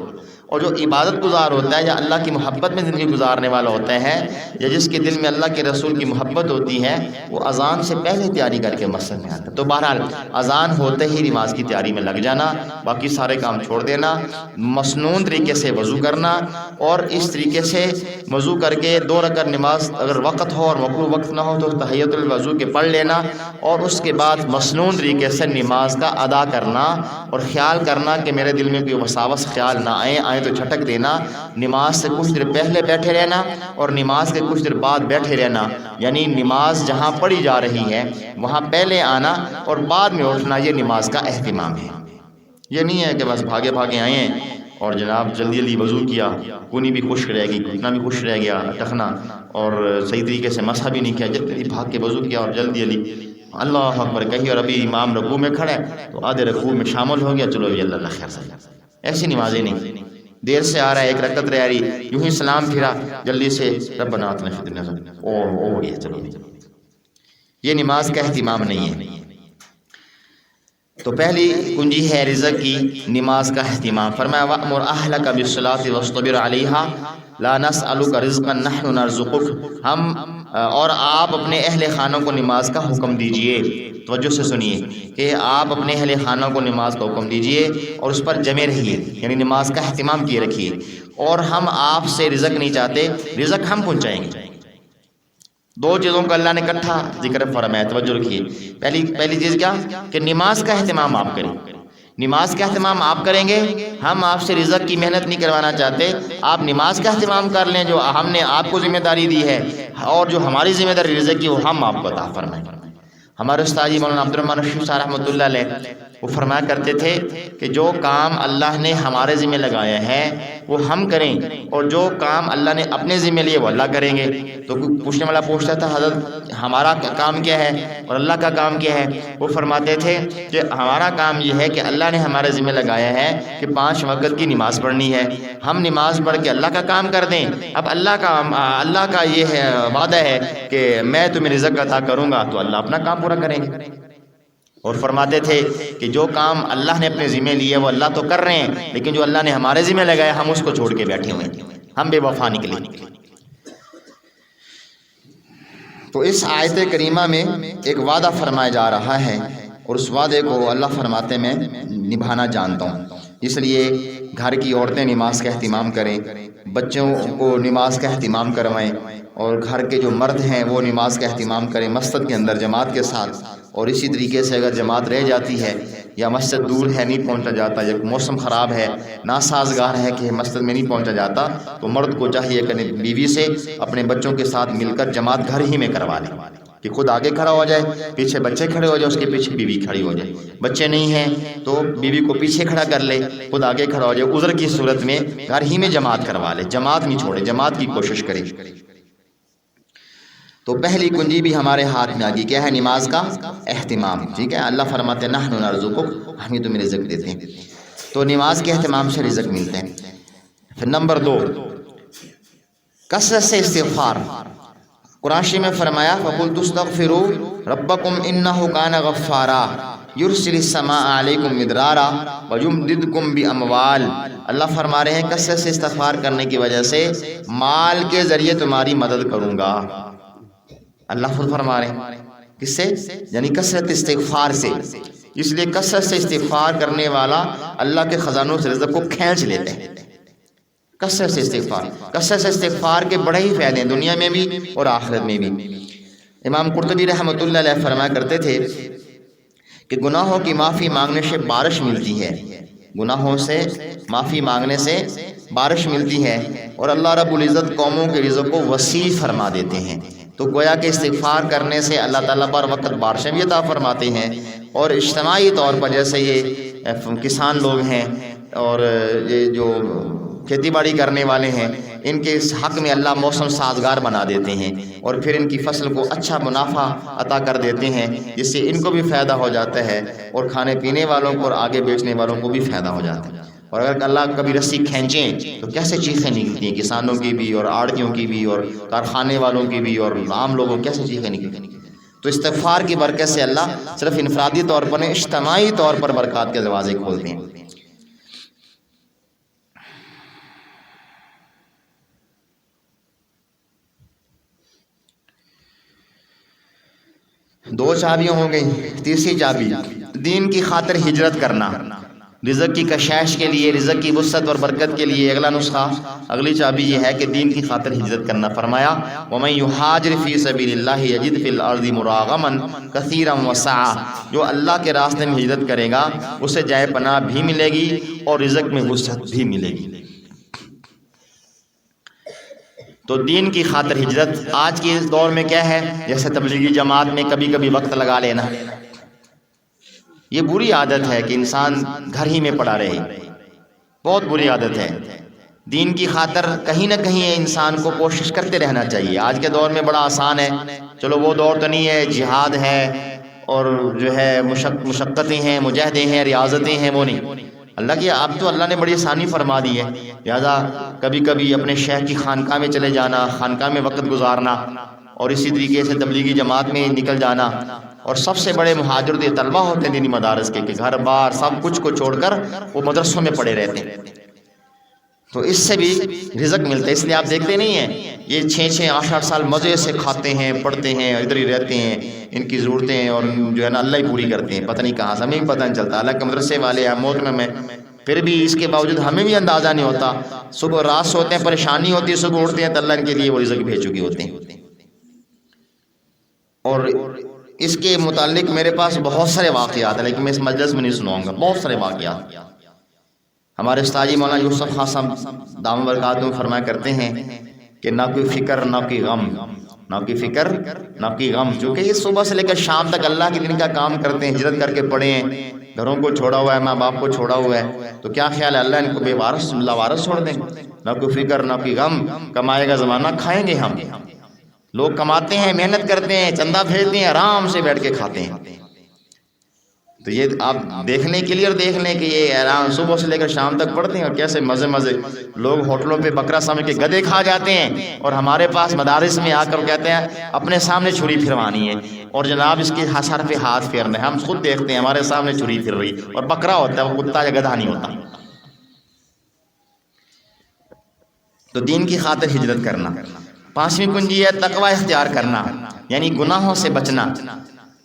اور جو عبادت گزار ہوتا ہے یا اللہ کی محبت میں زندگی گزارنے والا ہوتا ہے یا جس کے دل میں اللہ کے رسول کی محبت ہوتی ہے, وہ اذان سے پہلے تیاری کر کے مسجد میں آتا ہے. تو بہرحال اذان ہوتے ہی نماز کی تیاری میں لگ جانا, باقی سارے کام چھوڑ دینا, مسنون طریقے سے وضو کرنا, اور اس طریقے سے وضو کر کے 2 رکعت نماز اگر وقت ہو اور مکروہ وقت نہ ہو تو تحیۃ الوضو کے پڑھ لینا, اور اس کے بعد مسنون طریقے سے نماز کا ادا کرنا, اور خیال کرنا کہ میرے دل میں کوئی وساوس خیال نہ آئے تو جھٹک دینا. نماز سے کچھ دیر پہلے بیٹھے رہنا اور نماز کے کچھ دیر بعد بیٹھے رہنا, یعنی نماز جہاں پڑھی جا رہی ہے وہاں پہلے آنا اور بعد میں اٹھنا, یہ نماز کا اہتمام ہے. یہ نہیں ہے کہ بس بھاگے بھاگے آئے ہیں اور جناب جلدی جلدی وضو کیا, کونی بھی خشک رہ گئی, گھٹنا بھی خشک رہ گیا, ٹخنا, اور صحیح طریقے سے مسح بھی نہیں کیا, جلدی بھاگ کے وضو کیا اور جلدی جلدی اللہ اکبر کہی, اور ابھی امام رکوع میں کھڑا ہے تو آدھے رکوع میں شامل ہو گیا, چلو اللہ خیر سے. ایسی نمازیں نہیں, دیر سے آ رہا ہے, 1 رکعت رہ رہی, یوں ہی سلام پھرا, جلدی سے ربنا آتنا فی الدنیا حسنہ, او یہ چلو, یہ نماز کا اہتمام نہیں ہے. تو پہلی کنجی ہے رزق کی نماز کا اہتمام. فرمایا وَأْمُرْ أَهْلَكَ بِالصَّلَاةِ وَاصْطَبِرْ عَلَيْهَا لَا نَسْأَلُكَ رِزْقًا نَحْنُ نَرْزُقُكَ. اور آپ اپنے اہل خانوں کو نماز کا حکم دیجئے. توجہ سے سنیے کہ آپ اپنے اہل خانوں کو نماز کا حکم دیجئے اور اس پر جمے رہیے, یعنی نماز کا اہتمام کیے رکھیے, اور ہم آپ سے رزق نہیں چاہتے, رزق ہم پہنچائیں گے. 2 چیزوں کا اللہ نے اکٹھا ذکر فرمایا, توجہ رکھیے. پہلی چیز کیا کہ نماز کا اہتمام آپ کریں. نماز کا اہتمام آپ کریں گے, ہم آپ سے رزق کی محنت نہیں کروانا چاہتے, آپ نماز کا اہتمام کر لیں جو ہم نے آپ کو ذمہ داری دی ہے, اور جو ہماری ذمہ داری رزق کی وہ ہم آپ کو عطا فرمائیں. ہمارے استاد جی مولانا عبد الرحمن رشید صاحب رحمۃ اللہ علیہ وہ فرمایا کرتے تھے کہ جو کام اللہ نے ہمارے ذمہ لگایا ہے وہ ہم کریں, اور جو کام اللہ نے اپنے ذمہ لیے وہ اللہ کریں گے. تو پوچھنے والا پوچھتا تھا حضرت ہمارا کام کیا ہے اور اللہ کا کام کیا ہے؟ وہ فرماتے تھے کہ ہمارا کام یہ ہے کہ اللہ نے ہمارے ذمہ لگایا ہے کہ 5 وقت کی نماز پڑھنی ہے, ہم نماز پڑھ کے اللہ کا کام کر دیں. اب اللہ کا یہ ہے وعدہ ہے کہ میں تمہیں رزق عطا کروں گا, تو اللہ اپنا کام پورا کریں گے. اور فرماتے تھے کہ جو کام اللہ نے اپنے ذمہ لیے وہ اللہ تو کر رہے ہیں, لیکن جو اللہ نے ہمارے ذمہ لگایا ہم اس کو چھوڑ کے بیٹھے ہوئے ہیں, ہم بے وفا نکلے. تو اس آیت کریمہ میں ایک وعدہ فرمایا جا رہا ہے اور اس وعدے کو اللہ فرماتے میں نبھانا جانتا ہوں، اس لیے گھر کی عورتیں نماز کا اہتمام کریں، بچوں کو نماز کا اہتمام کروائیں، اور گھر کے جو مرد ہیں وہ نماز کا اہتمام کریں مسجد کے اندر جماعت کے ساتھ۔ اور اسی طریقے سے اگر جماعت رہ جاتی ہے یا مسجد دور ہے نہیں پہنچا جاتا یا موسم خراب ہے ناسازگار ہے کہ مسجد میں نہیں پہنچا جاتا، تو مرد کو چاہیے کہ بیوی سے اپنے بچوں کے ساتھ مل کر جماعت گھر ہی میں کروا لیں، کہ خود آگے کھڑا ہو جائے، پیچھے بچے کھڑے ہو جائے، اس کے پیچھے بیوی کھڑی ہو جائے، بچے نہیں ہیں تو بیوی کو پیچھے کھڑا کر لے، خود آگے کھڑا ہو جائے، عذر کی صورت میں گھر ہی میں جماعت کروا لے، جماعت نہیں چھوڑے، جماعت کی کوشش کرے۔ تو پہلی کنجی بھی ہمارے ہاتھ میں آگی، کیا ہے؟ نماز کا اہتمام، ٹھیک ہے؟ اللہ فرماتے ہیں نحن نرزقک، ہم ہی تمہیں رزق دیتے ہیں، تو نماز کے اہتمام سے رزق ملتے ہیں۔ پھر نمبر 2، کثرت سے استغفار۔ قرآن شریف میں فرمایا فَقُلْتُ اسْتَغْفِرُوا رَبَّكُمْ إِنَّهُ كَانَ غَفَّارًا يُرْسِلِ السَّمَاءَ عَلَيْكُمْ مِدْرَارًا وَيُمْدِدْكُمْ بِأَمْوَالٍ۔ اللہ فرما رہے ہیں کثرت سے استغفار کرنے کی وجہ سے مال کے ذریعے تمہاری مدد کروں گا۔ اللہ خود فرما رہے ہیں کس سے؟ یعنی کثرت استغفار سے، اس لیے کثرت سے استغفار کرنے والا اللہ کے خزانوں سے رزق کو کھینچ لیتے ہیں۔ کثرت سے استغفار کے بڑے ہی فائدے ہیں دنیا میں بھی اور آخرت میں بھی۔ امام قرطبی رحمۃ اللہ علیہ فرمایا کرتے تھے کہ گناہوں کی معافی مانگنے سے بارش ملتی ہے، گناہوں سے معافی مانگنے سے بارش ملتی ہے، اور اللہ رب العزت قوموں کے رزق کو وسیع فرما دیتے ہیں۔ تو گویا کہ استغفار کرنے سے اللہ تعالیٰ بر وقت بارشیں بھی عطا فرماتے ہیں، اور اجتماعی طور پر جیسے یہ کسان لوگ ہیں اور یہ جو کھیتی باڑی کرنے والے ہیں، ان کے حق میں اللہ موسم سازگار بنا دیتے ہیں، اور پھر ان کی فصل کو اچھا منافع عطا کر دیتے ہیں، جس سے ان کو بھی فائدہ ہو جاتا ہے اور کھانے پینے والوں کو اور آگے بیچنے والوں کو بھی فائدہ ہو جاتا ہے۔ اور اگر اللہ کبھی رسی کھینچیں تو کیسے چیخیں نکلتی ہیں، کسانوں کی بھی اور آڑتیوں کی بھی اور کارخانے والوں کی بھی اور عام لوگوں کی کیسے چیخیں نکلتی ہیں۔ تو استغفار کی برکت سے اللہ صرف انفرادی طور پر نہیں، اجتماعی طور پر برکات کے دروازے کھولتے ہیں۔ دو چابیاں ہو گئی، تیسری چابی دین کی خاطر ہجرت کرنا، رزق کی کشائش کے لیے، رزق کی وسعت اور برکت کے لیے۔ اگلا نسخہ، اگلی چابی یہ ہے کہ دین کی خاطر ہجرت کرنا۔ فرمایا وَمَن يُهَاجِرْ فِي سَبِيلِ اللَّهِ يَجِدْ فِي الْأَرْضِ مُرَاغَمًا كَثِيرًا وَسَعًا، جو اللہ کے راستے میں ہجرت کرے گا اسے جائے پناہ بھی ملے گی اور رزق میں وسعت بھی ملے گی۔ تو دین کی خاطر ہجرت آج کے اس دور میں کیا ہے؟ جیسے تبلیغی جماعت میں کبھی کبھی وقت لگا لینا، یہ بری عادت ہے کہ انسان گھر ہی میں پڑا رہے، بہت بری عادت ہے۔ دین کی خاطر کہیں نہ کہیں انسان کو کوشش کرتے رہنا چاہیے۔ آج کے دور میں بڑا آسان ہے، چلو وہ دور تو نہیں ہے، جہاد ہے اور جو ہے مشقتیں ہیں، مجاہدے ہیں، ریاضتیں ہیں، وہ نہیں۔ اللہ کی اب تو اللہ نے بڑی آسانی فرما دی ہے، لہذا کبھی کبھی اپنے شیخ کی خانقاہ میں چلے جانا، خانقاہ میں وقت گزارنا، اور اسی طریقے سے تبلیغی جماعت میں نکل جانا۔ اور سب سے بڑے مہاجر یہ طلبہ ہوتے ہیں دینی مدارس کے، کہ گھر بار سب کچھ کو چھوڑ کر وہ مدرسوں میں پڑے رہتے ہیں، تو اس سے بھی رزق ملتا ہے۔ اس لیے آپ دیکھتے نہیں ہیں یہ 6-6 8-8 سال مزے سے کھاتے ہیں، پڑھتے ہیں، ادھر ہی رہتے ہیں، ان کی ضرورتیں اور جو ہے نا اللہ ہی پوری کرتے ہیں، پتہ نہیں کہاں سے، ہمیں بھی پتہ نہیں چلتا۔ اللہ کے مدرسے والے ہیں محترم میں، پھر بھی اس کے باوجود ہمیں بھی اندازہ نہیں ہوتا، صبح رات سوتے ہیں، پریشانی ہوتی ہے، صبح اٹھتے ہیں تو اللہ ان کے لیے وہ رزق بھیج چکے ہوتے ہیں۔ اور اس کے متعلق میرے پاس بہت سارے واقعات ہیں، لیکن میں اس مجلس میں نہیں سناؤں گا، بہت سارے واقعات۔ ہمارے استاد جی مولانا یوسف خان صاحب دامت برکاتہ فرمایا کرتے ہیں کہ نہ کوئی فکر نہ کوئی غم، نہ کوئی فکر نہ کوئی غم، جو کہ یہ صبح سے لے کر شام تک اللہ کے دین کا کام کرتے ہیں، ہجرت کر کے پڑے ہیں، گھروں کو چھوڑا ہوا ہے، ماں باپ کو چھوڑا ہوا ہے، تو کیا خیال ہے اللہ ان کو بے وارث لاوارث چھوڑ دیں؟ نہ کوئی فکر نہ کوئی غم، کمائے گا زمانہ کھائیں گے ہم۔ لوگ کماتے ہیں، محنت کرتے ہیں، چندہ بھیجتے ہیں، آرام سے بیٹھ کے کھاتے ہیں۔ تو یہ آپ دیکھ لیں، کلیئر دیکھ لیں کہ یہ آرام صبح سے لے کر شام تک پڑھتے ہیں، اور کیسے مزے لوگ ہوٹلوں پہ بکرا سمجھ کے گدے کھا جاتے ہیں، اور ہمارے پاس مدارس میں آ کر کہتے ہیں اپنے سامنے چھری پھروانی ہے، اور جناب اس کے سر پہ ہاتھ پھیرنا ہے، ہم خود دیکھتے ہیں ہمارے سامنے چھری پھر رہی، اور بکرا ہوتا ہے، وہ کتا یا گدھا نہیں ہوتا۔ تو دین کی خاطر ہجرت کرنا۔ 5ویں کنجی ہے تقوی اختیار کرنا۔ یعنی گناہوں سے بچنا.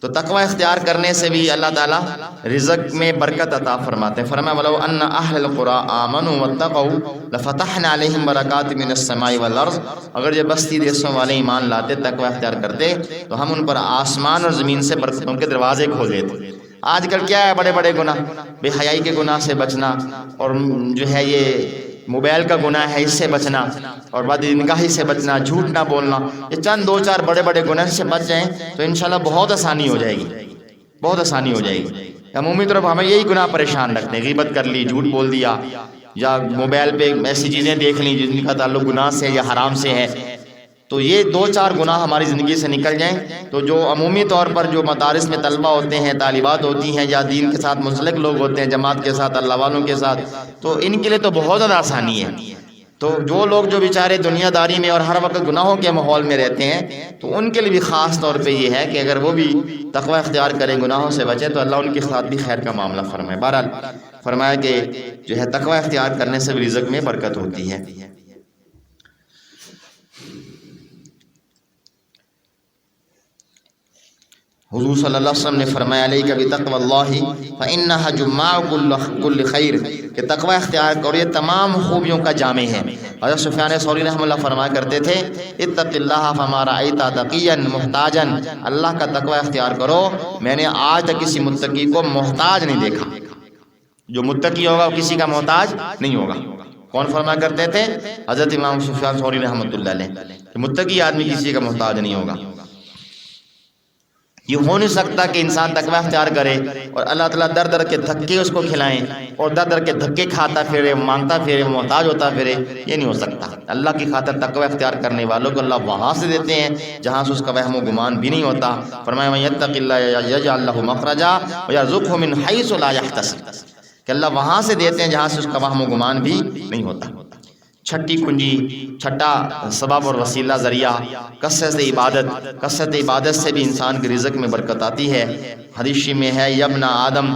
تو تقوی اختیار کرنے سے بھی اللہ تعالیٰ رزق میں برکت عطا فرماتے ہیں. فرمایا وَلَوْ أَنَّ أَهْلَ الْقُرَىٰ آمَنُوا وَاتَّقَوْا لَفَتَحْنَا عَلَيْهِمْ بَرَكَاتٍ مِّنَ السَّمَاءِ وَالْأَرْضِ. اگر یہ بستی دیسوں والے ایمان لاتے، تقوی اختیار کرتے، تو ہم ان پر آسمان اور زمین سے برکتوں کے دروازے کھول دیتے. آج کل کیا ہے، بڑے بڑے گناہ، بے حیائی کے گناہ سے بچنا، اور جو ہے یہ موبائل کا گناہ ہے اس سے بچنا، اور بد نگاہی سے بچنا، جھوٹ نہ بولنا، یہ چند دو چار بڑے بڑے گناہ سے بچ جائیں تو انشاءاللہ بہت آسانی ہو جائے گی، بہت آسانی ہو جائے گی. عمومی طور پر ہمیں یہی گناہ پریشان رکھتے ہیں، غیبت کر لی، جھوٹ بول دیا، یا موبائل پہ ایسی چیزیں دیکھ لی جن کا تعلق گناہ سے یا حرام سے ہے. تو یہ دو چار گناہ ہماری زندگی سے نکل جائیں تو جو عمومی طور پر جو مدارس میں طلبہ ہوتے ہیں، طالبات ہوتی ہیں، یا دین کے ساتھ منسلک لوگ ہوتے ہیں، جماعت کے ساتھ، اللہ والوں کے ساتھ، تو ان کے لیے تو بہت زیادہ آسانی ہے. تو جو لوگ جو بیچارے دنیا داری میں اور ہر وقت گناہوں کے ماحول میں رہتے ہیں، تو ان کے لیے بھی خاص طور پہ یہ ہے کہ اگر وہ بھی تقوی اختیار کریں، گناہوں سے بچیں، تو اللہ ان کے ساتھ بھی خیر کا معاملہ فرمائے. بہرحال فرمایا کہ جو ہے تقوی اختیار کرنے سے بھی رزق میں برکت ہوتی ہے. حضور صلی اللہ علیہ وسلم نے فرمایا علیک بتقوی اللہ فإنها جماع کل خیر، کہ تقوی اختیار کرو یہ تمام خوبیوں کا جامع ہے. حضرت سفیان ثوری رحمہ اللہ فرمایا کرتے تھے اتق اللہ فما رأیت تقیا محتاجا، اللہ کا تقوی اختیار کرو، میں نے آج تک کسی متقی کو محتاج نہیں دیکھا. جو متقی ہوگا وہ کسی کا محتاج نہیں ہوگا. کون فرمایا کرتے تھے؟ حضرت امام سفیان ثوری رحمۃ اللہ علیہ، کہ متقی آدمی کسی کا محتاج نہیں ہوگا. یہ ہو نہیں سکتا کہ انسان تقوی اختیار کرے اور اللہ تعالیٰ در در کے دھکے اس کو کھلائیں، اور در در کے دھکے کھاتا پھرے، مانگتا پھرے، محتاج ہوتا پھرے. یہ نہیں ہو سکتا. اللہ کی خاطر تقوی اختیار کرنے والوں کو اللہ وہاں سے دیتے ہیں جہاں سے اس کا وہم و گمان بھی نہیں ہوتا. فرمایا من یتق اللہ یجعل لہ مخرجا ویرزقہ من حیث لا یحتسب، کہ اللہ وہاں سے دیتے ہیں جہاں سے اس کا وہم و گمان بھی نہیں ہوتا. چھٹی کنجی، چھٹا سبب اور وسیلہ ذریعہ کثرت عبادت. کثرت عبادت سے بھی انسان کے رزق میں برکت آتی ہے. حدیث میں ہے یا ابن آدم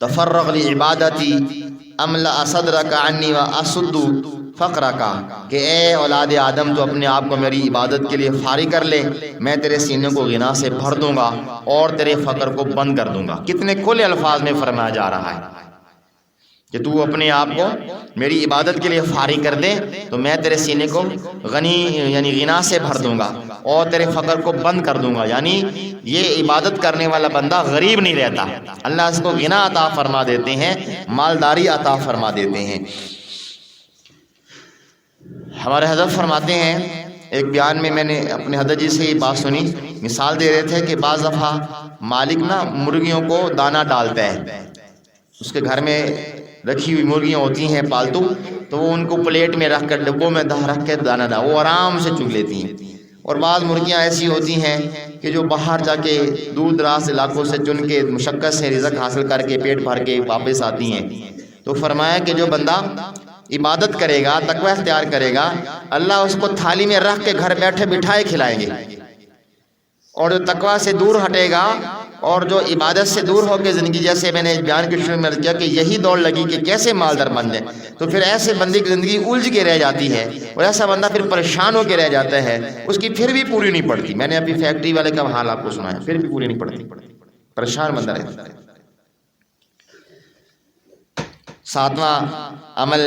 تفرغ لعبادتی املأ صدرک عنی واسد فقرک، کہ اے اولاد آدم تو اپنے آپ کو میری عبادت کے لیے فارغ کر لے، میں تیرے سینے کو غنا سے بھر دوں گا اور تیرے فقر کو بند کر دوں گا. کتنے کھلے الفاظ میں فرمایا جا رہا ہے کہ تو اپنے آپ کو میری عبادت کے لیے فارغ کر دے تو میں تیرے سینے کو غنی یعنی غنا سے بھر دوں گا اور تیرے فقر کو بند کر دوں گا. یعنی یہ عبادت کرنے والا بندہ غریب نہیں رہتا، اللہ اس کو غنا عطا فرما دیتے ہیں، مالداری عطا فرما دیتے ہیں. ہمارے حضرت فرماتے ہیں، ایک بیان میں نے اپنے حضرت جی سے یہ بات سنی، مثال دے رہے تھے کہ بعض دفعہ مالک نا مرغیوں کو دانہ ڈالتا ہے، اس کے گھر میں رکھی ہوئی مرغیاں ہوتی ہیں پالتو، تو وہ ان کو پلیٹ میں رکھ کر ڈبوں میں رکھ کے دانہ ڈال وہ آرام سے چگ لیتی ہیں. اور بعض مرغیاں ایسی ہوتی ہیں کہ جو باہر جا کے دور دراز علاقوں سے چن کے مشقت سے رزق حاصل کر کے پیٹ بھر کے واپس آتی ہیں. تو فرمایا کہ جو بندہ عبادت کرے گا، تقوی اختیار کرے گا، اللہ اس کو تھالی میں رکھ کے گھر بیٹھے بٹھائے کھلائیں گے. اور جو تقوی سے دور ہٹے گا اور جو عبادت سے دور ہو کے زندگی، جیسے میں نے بیان کے شروع میں عرض کیا کہ یہی دوڑ لگی کہ کیسے مالدار بن جائے، تو پھر ایسے بندے کی زندگی الجھ کے رہ جاتی ہے اور ایسا بندہ پھر پریشان ہو کے رہ جاتا ہے، اس کی پھر بھی پوری نہیں پڑتی. میں نے ابھی فیکٹری والے کا حال آپ کو سنا ہے، پھر بھی پوری نہیں پڑتی، پریشان بندہ رہتا ہے. ساتواں عمل،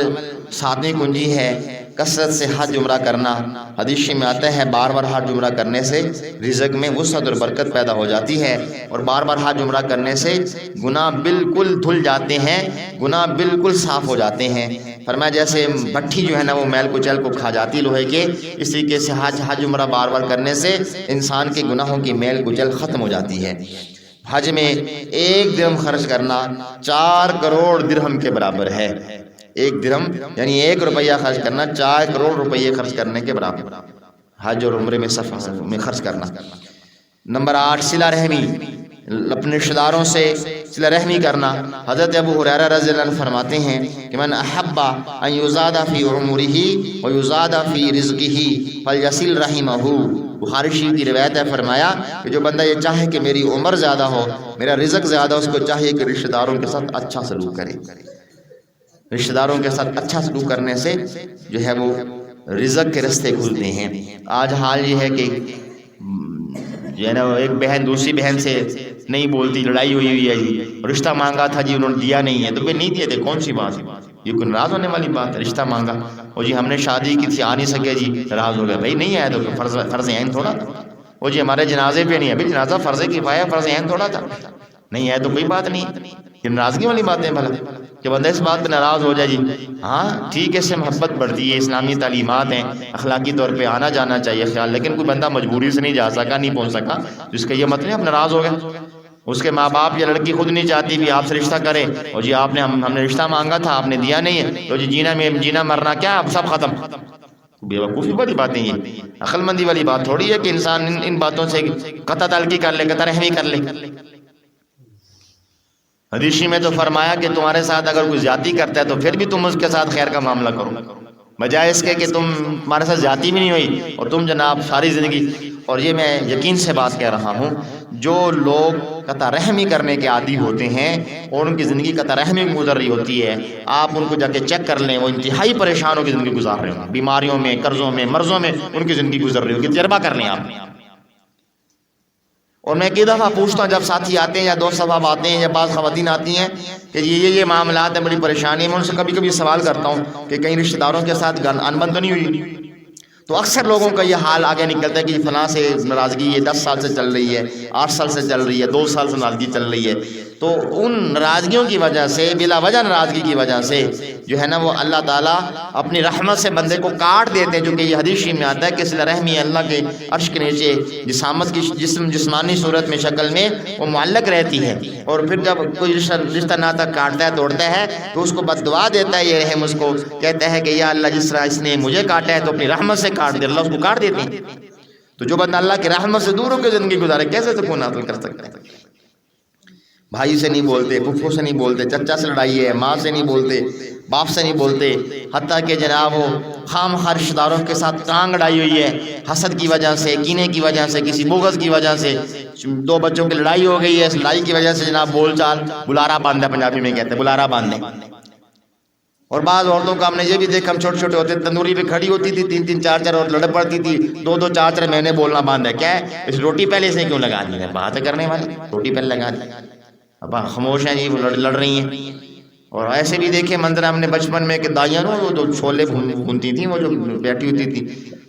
ساتویں کنجی ہے کثرت سے حج عمرہ کرنا. حدیث میں آتا ہے بار بار حج عمرہ کرنے سے رزق میں وسعت اور برکت پیدا ہو جاتی ہے، اور بار بار حج عمرہ کرنے سے گناہ بالکل دھل جاتے ہیں، گناہ بالکل صاف ہو جاتے ہیں. فرمایا جیسے بھٹی جو ہے نا وہ میل کچیل کو کھا جاتی لوہے کے، اس طریقے سے حج عمرہ بار بار کرنے سے انسان کے گناہوں کی میل کچیل ختم ہو جاتی ہے. حج میں 1 درہم خرچ کرنا 4 کروڑ درہم کے برابر ہے. 1 درہم یعنی 1 روپیہ خرچ کرنا 4 کروڑ روپیے خرچ کرنے کے برابر، حج اور عمرے میں سفر میں خرچ کرنا. نمبر 8 صلہ رحمی، اپنے رشتہ داروں سے صلہ رحمی کرنا. حضرت ابو ہریرہ رضی اللہ عنہ فرماتے ہیں کہ من احب ان یزاد فی عمرہ ویزاد فی رزقہ فلیصل رحمہ. بخاری شریف کی روایت ہے، فرمایا کہ جو بندہ یہ چاہے کہ میری عمر زیادہ ہو، میرا رزق زیادہ ہو، اس کو چاہیے کہ رشتہ داروں کے ساتھ اچھا سلوک کرے. رشتہ داروں کے ساتھ اچھا سلوک کرنے سے جو ہے وہ رزق کے راستے کھلتے ہیں۔ آج حال یہ ہے کہ جو ہے نا ایک بہن دوسری بہن سے نہیں بولتی، لڑائی ہوئی ہے جی، رشتہ مانگا تھا جی انہوں نے دیا نہیں ہے، تو پھر نہیں دیے تھے، کون سی بات ہے یہ؟ کوئی ناراض ہونے والی بات ہے؟ رشتہ مانگا اور جی ہم نے شادی کی تھی آ نہیں سکے جی ناراض ہو گئے، بھائی نہیں آیا تو فرض عین تھوڑا تھا، وہ جی ہمارے جنازے پہ نہیں ہے، بھائی جنازہ فرض کفایہ فرض عین تھوڑا تھا، نہیں ہے تو کوئی بات نہیں، یہ ناراضگی والی باتیں بھلا کہ بندہ اس بات پہ ناراض ہو جائے جی؟ ہاں ٹھیک ہے، اس سے محبت بڑھتی ہے، اسلامی تعلیمات ہیں، اخلاقی طور پہ آنا جانا چاہیے خیال، لیکن کوئی بندہ مجبوری سے نہیں جا سکا، نہیں پہنچ سکا، تو اس کا یہ مطلب اب ناراض ہو گئے۔ اس کے ماں باپ یا لڑکی خود نہیں چاہتی بھی آپ سے رشتہ کرے، اور جی آپ نے ہم نے رشتہ مانگا تھا آپ نے دیا نہیں ہے، تو جی جینا مرنا کیا اب سب ختم۔ بیوقوفی والی باتیں یہ، عقل مندی والی بات تھوڑی ہے کہ انسان ان باتوں سے قطع تعلقی کر لے، قطع رحمی کر لے۔ حدیث میں تو فرمایا کہ تمہارے ساتھ اگر کوئی زیادتی کرتا ہے تو پھر بھی تم اس کے ساتھ خیر کا معاملہ کرو، بجائے اس کے کہ تمہارے ساتھ زیادتی بھی نہیں ہوئی اور تم جناب ساری زندگی۔ اور یہ میں یقین سے بات کہہ رہا ہوں، جو لوگ قطع رحمی کرنے کے عادی ہوتے ہیں اور ان کی زندگی قطع رحمی میں گزر رہی ہوتی ہے، آپ ان کو جا کے چیک کر لیں، وہ انتہائی پریشانوں کی زندگی گزار رہے ہوں، بیماریوں میں، قرضوں میں، مرضوں میں ان کی زندگی گزر رہی ہوگی، تجربہ کر لیں آپ۔ اور میں کئی دفعہ پوچھتا ہوں جب ساتھی آتے ہیں یا دوست صاحب آتے ہیں یا بعض خواتین آتی ہیں کہ یہ معاملات ہیں، بڑی پریشانی، میں ان سے کبھی کبھی سوال کرتا ہوں کہ کہیں رشتہ داروں کے ساتھ انبن تو نہیں ہوئی؟ تو اکثر لوگوں کا یہ حال آگے نکلتا ہے کہ فلاں سے ناراضگی یہ 10 سال سے چل رہی ہے، 8 سال سے چل رہی ہے، 2 سال سے ناراضگی چل رہی ہے۔ تو ان ناراضگیوں کی وجہ سے، بلا وجہ ناراضگی کی وجہ سے جو ہے نا وہ اللہ تعالیٰ اپنی رحمت سے بندے کو کاٹ دیتے ہیں، جو کہ یہ حدیث میں آتا ہے کہ صلہ رحمی اللہ کے عرش کے نیچے جسامت کی جسمانی صورت میں شکل میں وہ معلق رہتی ہے، اور پھر جب کوئی رشتہ ناتا کاٹتا ہے توڑتا ہے تو اس کو بد دعا دیتا ہے، یہ رحم اس کو کہتا ہے کہ یا اللہ جس طرح اس نے مجھے کاٹا ہے تو اپنی رحمت سے کاٹ دے، اللہ اس کو کاٹ دیتے ہیں۔ تو جو بندہ اللہ کی رحمت سے دور ہو کے زندگی گزارے کیسے سکون حاصل کر سکتا ہے؟ بھائی سے نہیں بولتے، پھپھو سے نہیں بولتے، چچا سے لڑائی ہے، ماں سے نہیں بولتے، باپ سے نہیں بولتے، حتیٰ کہ جناب وہ خام خواہ رشتہ داروں کے ساتھ ٹانگ اڑائی ہوئی ہے، حسد کی وجہ سے، کینے کی وجہ سے، کسی بغض کی وجہ سے، 2 بچوں کی لڑائی ہو گئی ہے، اس لڑائی کی وجہ سے جناب بول چال بلارا باندھا، پنجابی میں کہتے ہیں بلارا باندھے۔ اور بعض عورتوں کا ہم نے یہ بھی دیکھا، ہم چھوٹے چھوٹے ہوتے تندوری پہ کھڑی ہوتی تھی، 3-3 4-4 اور لڑ پڑتی تھی، 2-2 4-4 مہینے بولنا باندھ ہے، کیا ہے اس روٹی پہلے سے کیوں لگا دی ہے؟ بات کرنے والی روٹی پہلے لگا دی، اب خاموش ہیں جی، وہ لڑ رہی ہیں۔ اور ایسے بھی دیکھے منظر ہم نے بچپن میں کہ دائیاں وہ جو چھولے بھونتی تھیں، وہ جو بیٹھی ہوتی تھی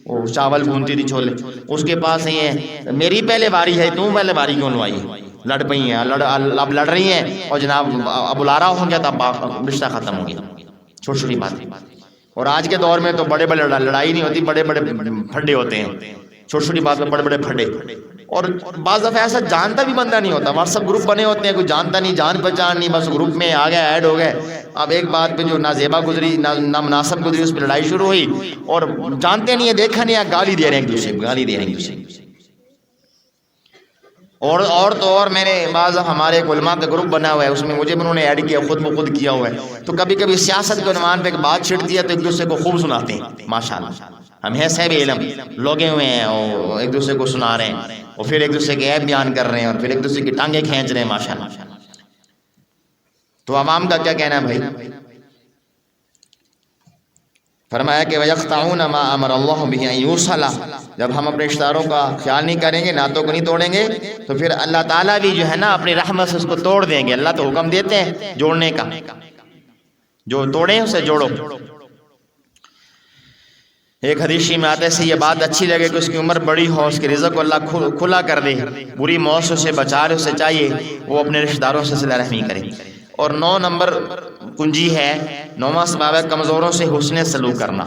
وہ چاول بھونتی تھی چھولے، اس کے پاس ہی ہے میری پہلے باری ہے، تم پہلے باری کیوں لوائی؟ لڑ پئی ہیں، اب لڑ رہی ہیں، اور جناب اب بلارا ہو گیا تب رشتہ ختم ہو گیا، چھوٹی چھوٹی بات۔ اور آج کے دور میں تو بڑے بڑے لڑائی نہیں ہوتی، بڑے بڑے پھڈے ہوتے ہیں، چھوٹی چھوٹی بات میں بڑے بڑے پھڈے۔ اور بعض دفعہ ایسا جانتا بھی بندہ نہیں ہوتا، واٹس ایپ گروپ بنے ہوتے ہیں، کوئی جانتا نہیں، جان پہچان نہیں، بس گروپ میں آ گیا، ایڈ ہو گئے، اب ایک بات پہ جو نازیبا گزری، نامناسب گزری، اس پہ لڑائی شروع ہوئی، اور جانتے نہیں ہے، دیکھا نہیں ہے، گالی دے رہے ہیں ایک دوسرے کو، گالی دے رہے ہیں ایک دوسرے کو۔ اور تو اور میں نے بعض ہمارے ایک علماء کا گروپ بنا ہوا ہے، اس میں مجھے انہوں نے ایڈ کیا، خود بخود کیا ہوا ہے، تو کبھی کبھی سیاست کے عنوان پہ ایک بات چھڑ دیا تو ایک دوسرے کو خوب سناتے ہیں، ماشاءاللہ ہم ہیں صاحب علم لوگے ہوئے ہیں، اور ایک دوسرے کو سنا رہے ہیں، اور پھر ایک دوسرے کے عیب بیان کر رہے ہیں، اور پھر ایک دوسرے کی ٹانگیں کھینچ رہے ہیں، ماشاءاللہ۔ تو عوام کا کیا کہنا ہے بھائی؟ فرمایا کہ وَيَقْطَعُونَ مَا أَمَرَ اللَّهُ بِهِ أَن يُوصَلَ، جب ہم اپنے رشتہ داروں کا خیال نہیں کریں گے، نعتوں کو نہیں توڑیں گے، تو پھر اللہ تعالیٰ بھی جو ہے نا اپنی رحمت سے اس کو توڑ دیں گے۔ اللہ تو حکم دیتے ہیں جوڑنے کا، جو توڑیں اسے جوڑو۔ ایک حدیث میں آتے سے یہ بات اچھی لگے کہ اس کی عمر بڑی ہو، اس کے رزق کو اللہ کھلا کر دے، بری موت سے اسے بچا لے، اسے چاہیے وہ اپنے رشتہ داروں سے صلہ رحمی کرے۔ اور 9 نمبر کنجی ہے، 9واں سبب ہے کمزوروں سے حسن سلوک کرنا۔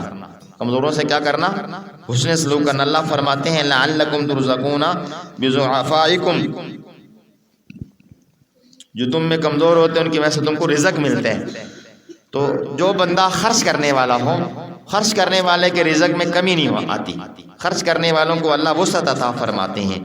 کمزوروں سے کیا کرنا؟ حسن سلوک کرنا۔ اللہ فرماتے ہیں لعلکم ترزقون بضعفائکم، جو تم میں کمزور ہوتے ہیں ان کی وجہ سے تم کو رزق ملتا ہے۔ تو جو بندہ خرچ کرنے والا ہو، خرچ کرنے والے کے رزق میں کمی نہیں آتی، خرچ کرنے والوں کو اللہ وسعت عطا فرماتے ہیں۔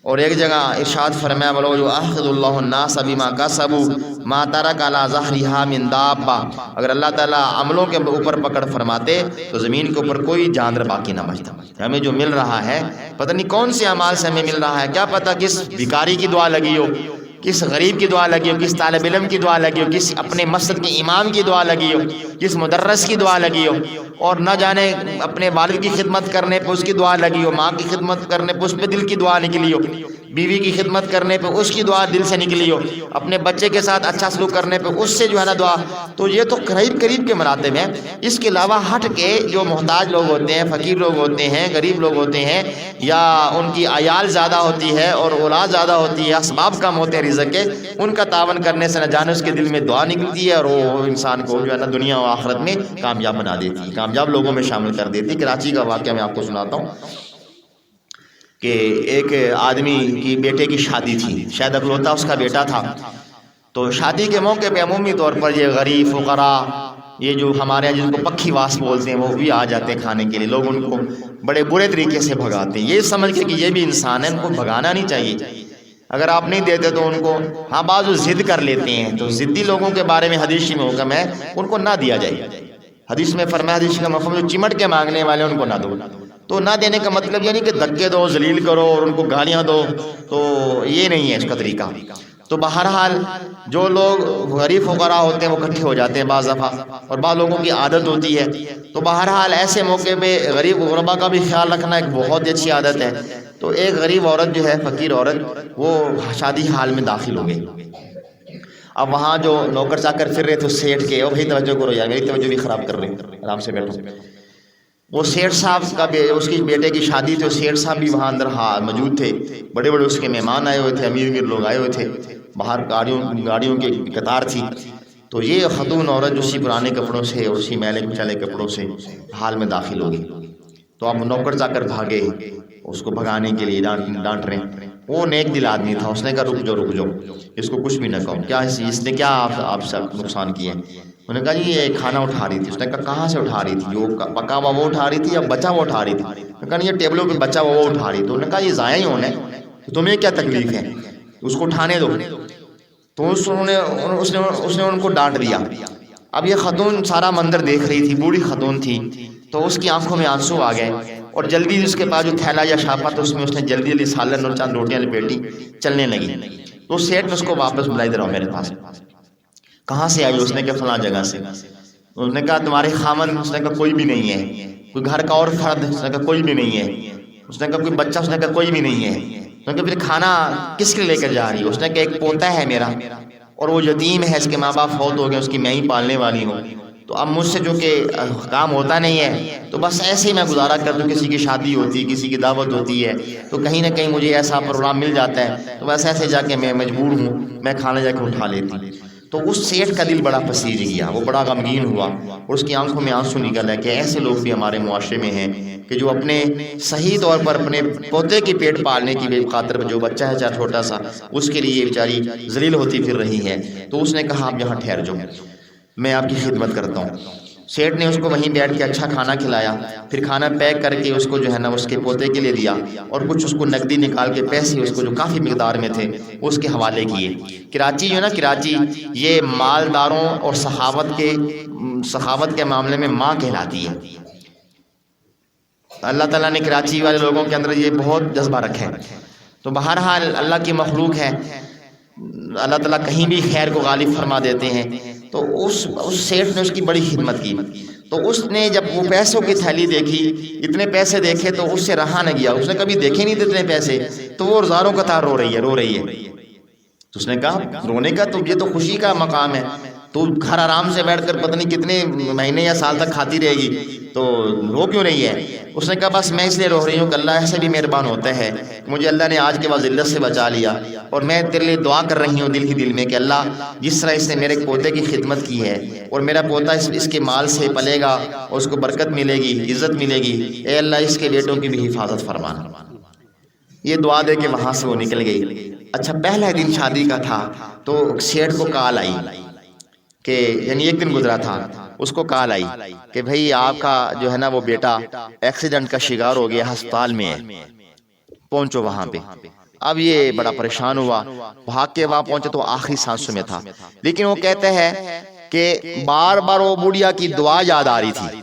اور ایک جگہ ارشاد فرمایا بولو جو اخذ اللہ الناس بما کسبوا ما ترک علی ظہرها من دابہ، اگر اللہ تعالیٰ عملوں کے اوپر پکڑ فرماتے تو زمین کے اوپر کوئی جاندار باقی نہ بچتا۔ ہمیں جو مل رہا ہے پتہ نہیں کون سے اعمال سے ہمیں مل رہا ہے، کیا پتہ کس بھکاری کی دعا لگی ہو، کس غریب کی دعا لگی ہو، کس طالب علم کی دعا لگی ہو، کس اپنے مسجد کے امام کی دعا لگی ہو، کس مدرس کی دعا لگی ہو، اور نہ جانے اپنے والد کی خدمت کرنے پہ اس کی دعا لگی ہو، ماں کی خدمت کرنے پہ اس پہ دل کی دعا نکلی ہو، بیوی کی خدمت کرنے پہ اس کی دعا دل سے نکلی ہو، اپنے بچے کے ساتھ اچھا سلوک کرنے پہ اس سے جو ہے نا دعا. تو یہ تو قریب قریب کے مراتب ہیں. اس کے علاوہ ہٹ کے جو محتاج لوگ ہوتے ہیں، فقیر لوگ ہوتے ہیں، غریب لوگ ہوتے ہیں، یا ان کی عیال زیادہ ہوتی ہے اور اولاد زیادہ ہوتی ہے، اسباب کم ہوتے ہیں رزق کے، ان کا تعاون کرنے سے نہ جانے اس کے دل میں دعا نکلتی ہے اور وہ انسان کو جو ہے نا دنیا و آخرت میں کامیاب بنا دیتی ہے، کامیاب لوگوں میں شامل کر دیتی ہے. کراچی کا واقعہ میں آپ کو سناتا ہوں کہ ایک آدمی کی بیٹے کی شادی تھی، شاید اکلوتا اس کا بیٹا تھا. تو شادی کے موقع پہ عمومی طور پر یہ غریب فقراء، یہ جو ہمارے یہاں جن کو پکھی واس بولتے ہیں، وہ بھی آ جاتے ہیں کھانے کے لیے. لوگ ان کو بڑے برے طریقے سے بھگاتے ہیں، یہ سمجھ کے کہ یہ بھی انسان ہے، ان کو بھگانا نہیں چاہیے. اگر آپ نہیں دیتے تو ان کو، ہاں بعض وہ ضد کر لیتے ہیں، تو ضدی لوگوں کے بارے میں حدیث میں حکم ہے ان کو نہ دیا جائے. حدیث میں فرمایا، حدیث کا مفہوم جو چمٹ کے مانگنے والے ان کو نہ دو. تو نہ دینے کا مطلب یہ نہیں کہ دھکے دو، ذلیل کرو اور ان کو گالیاں دو، تو یہ نہیں ہے اس کا طریقہ. تو بہرحال جو لوگ غریب فقراء ہوتے ہیں وہ اکٹھے ہو جاتے ہیں بعض دفعہ، اور بعض لوگوں کی عادت ہوتی ہے. تو بہرحال ایسے موقع پہ غریب غربا کا بھی خیال رکھنا ایک بہت اچھی عادت ہے. تو ایک غریب عورت جو ہے، فقیر عورت، وہ شادی حال میں داخل ہو گئی. اب وہاں جو نوکر چاکر پھر رہے تھے سیٹھ کے، او بھائی توجہ کرو یار، میری توجہ بھی خراب کر رہے ہیں، آرام سے بیٹھو. وہ سیٹھ صاحب کا اس کی بیٹے کی شادی تھی، سیٹھ صاحب بھی وہاں اندر موجود تھے. بڑے بڑے اس کے مہمان آئے ہوئے تھے، امیر امیر لوگ آئے ہوئے تھے، باہر گاڑیوں کی قطار تھی. تو یہ خاتون عورت جو اسی پرانے کپڑوں سے اور اسی میلے کچالے کپڑوں سے حال میں داخل ہو گئی. تو اب نوکر چاکر بھاگے اس کو بھگانے کے لیے، ڈانٹ رہے ہیں. وہ نیک دل آدمی تھا، اس نے کہا رک جاؤ، اس کو کچھ بھی نہ کہو، کیا اس نے کیا آپ سے نقصان کیا ہے؟ انہوں نے کہا جی یہ کھانا اٹھا رہی تھی. اس نے کہا کہاں سے اٹھا رہی تھی؟ جو پکا ہوا وہ اٹھا رہی تھی یا بچا وہ اٹھا رہی تھی؟ انہوں نے کہا نہیں، یہ ٹیبلوں پہ بچا ہوا وہ اٹھا رہی تھی. انہوں نے کہا یہ ضائع ہی ہونا ہے، تمہیں کیا تکلیف ہے، اس کو اٹھانے دو. تو اس نے ان کو ڈانٹ دیا. اب یہ خاتون سارا منظر دیکھ رہی تھی، بوڑھی خاتون تھی، تو اس کی آنکھوں میں آنسو آ گئے، اور جلدی اس کے پاس جو تھیلا یا شاپا تو اس میں اس نے جلدی سالن اور چند روٹیاں لپیٹی، چلنے لگی. تو سیٹھ نے اس کو واپس بلائی، دے رہا ہوں میرے پاس. کہاں سے آئی؟ اس نے کہا فلاں جگہ سے. اس نے کہا تمہارے خامن؟ اس نے کہا کوئی بھی نہیں ہے. کوئی گھر کا اور فرد؟ اس نے کہا کوئی بھی نہیں ہے. اس نے کہا کوئی بچہ؟ اس نے کہا کوئی بھی نہیں ہے. اس نے کہا پھر کھانا کس کے لے کر جا رہی ہے؟ اس نے کہا ایک پوتا ہے میرا اور وہ یتیم ہے، اس کے ماں باپ فوت ہو گئے، اس کی میں ہی پالنے والی ہوں. تو اب مجھ سے جو کہ کام ہوتا نہیں ہے، تو بس ایسے ہی میں گزارا کر دوں. کسی کی شادی ہوتی ہے، کسی کی دعوت ہوتی ہے، تو کہیں نہ کہیں مجھے ایسا پروگرام مل جاتا ہے، تو بس ایسے جا کے میں مجبور ہوں، میں کھانا جا کے اٹھا لیتی. تو اس سیٹھ کا دل بڑا پسیج گیا، وہ بڑا غمگین ہوا، اور اس کی آنکھوں میں آنسو نکل ہے کہ ایسے لوگ بھی ہمارے معاشرے میں ہیں کہ جو اپنے صحیح طور پر اپنے پوتے کی پیٹ پالنے کی خاطر جو بچہ ہے چاہے چھوٹا سا، اس کے لیے بیچاری ذلیل ہوتی پھر رہی ہے. تو اس نے کہا آپ یہاں ٹھہر جاؤ، میں آپ کی خدمت کرتا ہوں. سیٹھ نے اس کو وہیں بیٹھ کے اچھا کھانا کھلایا، پھر کھانا پیک کر کے اس کو جو ہے نا اس کے پوتے کے لیے دیا، اور کچھ اس کو نقدی نکال کے پیسے اس کو جو کافی مقدار میں تھے اس کے حوالے کیے. کراچی جو ہے نا، کراچی یہ مالداروں اور سخاوت کے معاملے میں ماں کہلاتی ہے. اللہ تعالیٰ نے کراچی والے لوگوں کے اندر یہ بہت جذبہ رکھا ہے. تو بہرحال اللہ کی مخلوق ہے، اللہ تعالیٰ کہیں بھی خیر کو غالب فرما دیتے ہیں. تو اس سیٹھ نے اس کی بڑی خدمت کی. تو اس نے جب وہ پیسوں کی تھیلی دیکھی، اتنے پیسے دیکھے، تو اس سے رہا نہ گیا. اس نے کبھی دیکھے نہیں تھے اتنے پیسے، تو وہ زاروں قطار رو رہی ہے. تو اس نے کہا رونے کا تو یہ تو خوشی کا مقام ہے، تو گھر آرام سے بیٹھ کر پتہ نہیں کتنے مہینے یا سال تک کھاتی رہے گی، تو رو کیوں رہی ہے؟ اس نے کہا بس میں اس لیے رو رہی ہوں کہ اللہ ایسے بھی مہربان ہوتا ہے، مجھے اللہ نے آج کے بعد ذلت سے بچا لیا، اور میں تیرے لیے دعا کر رہی ہوں دل ہی دل میں کہ اللہ جس طرح اس نے میرے پوتے کی خدمت کی ہے، اور میرا پوتا اس کے مال سے پلے گا اور اس کو برکت ملے گی، عزت ملے گی، اے اللہ اس کے بیٹوں کی بھی حفاظت فرما. یہ دعا دے کے وہاں سے وہ نکل گئی. اچھا پہلا دن شادی کا تھا، تو سیٹھ کو کال آئی کہ یعنی ایک دن گزرا تھا، اس کو کال آئی کہ بھئی آپ کا جو ہے نا وہ بیٹا ایکسیڈنٹ کا شکار ہو گیا، ہسپتال میں ہے، پہنچو وہاں پہ. اب یہ بڑا پریشان ہوا، بھاگ کے وہاں پہنچے تو آخری سانسوں میں تھا. لیکن وہ کہتے ہیں کہ بار بار وہ بڑھیا کی دعا یاد آ رہی تھی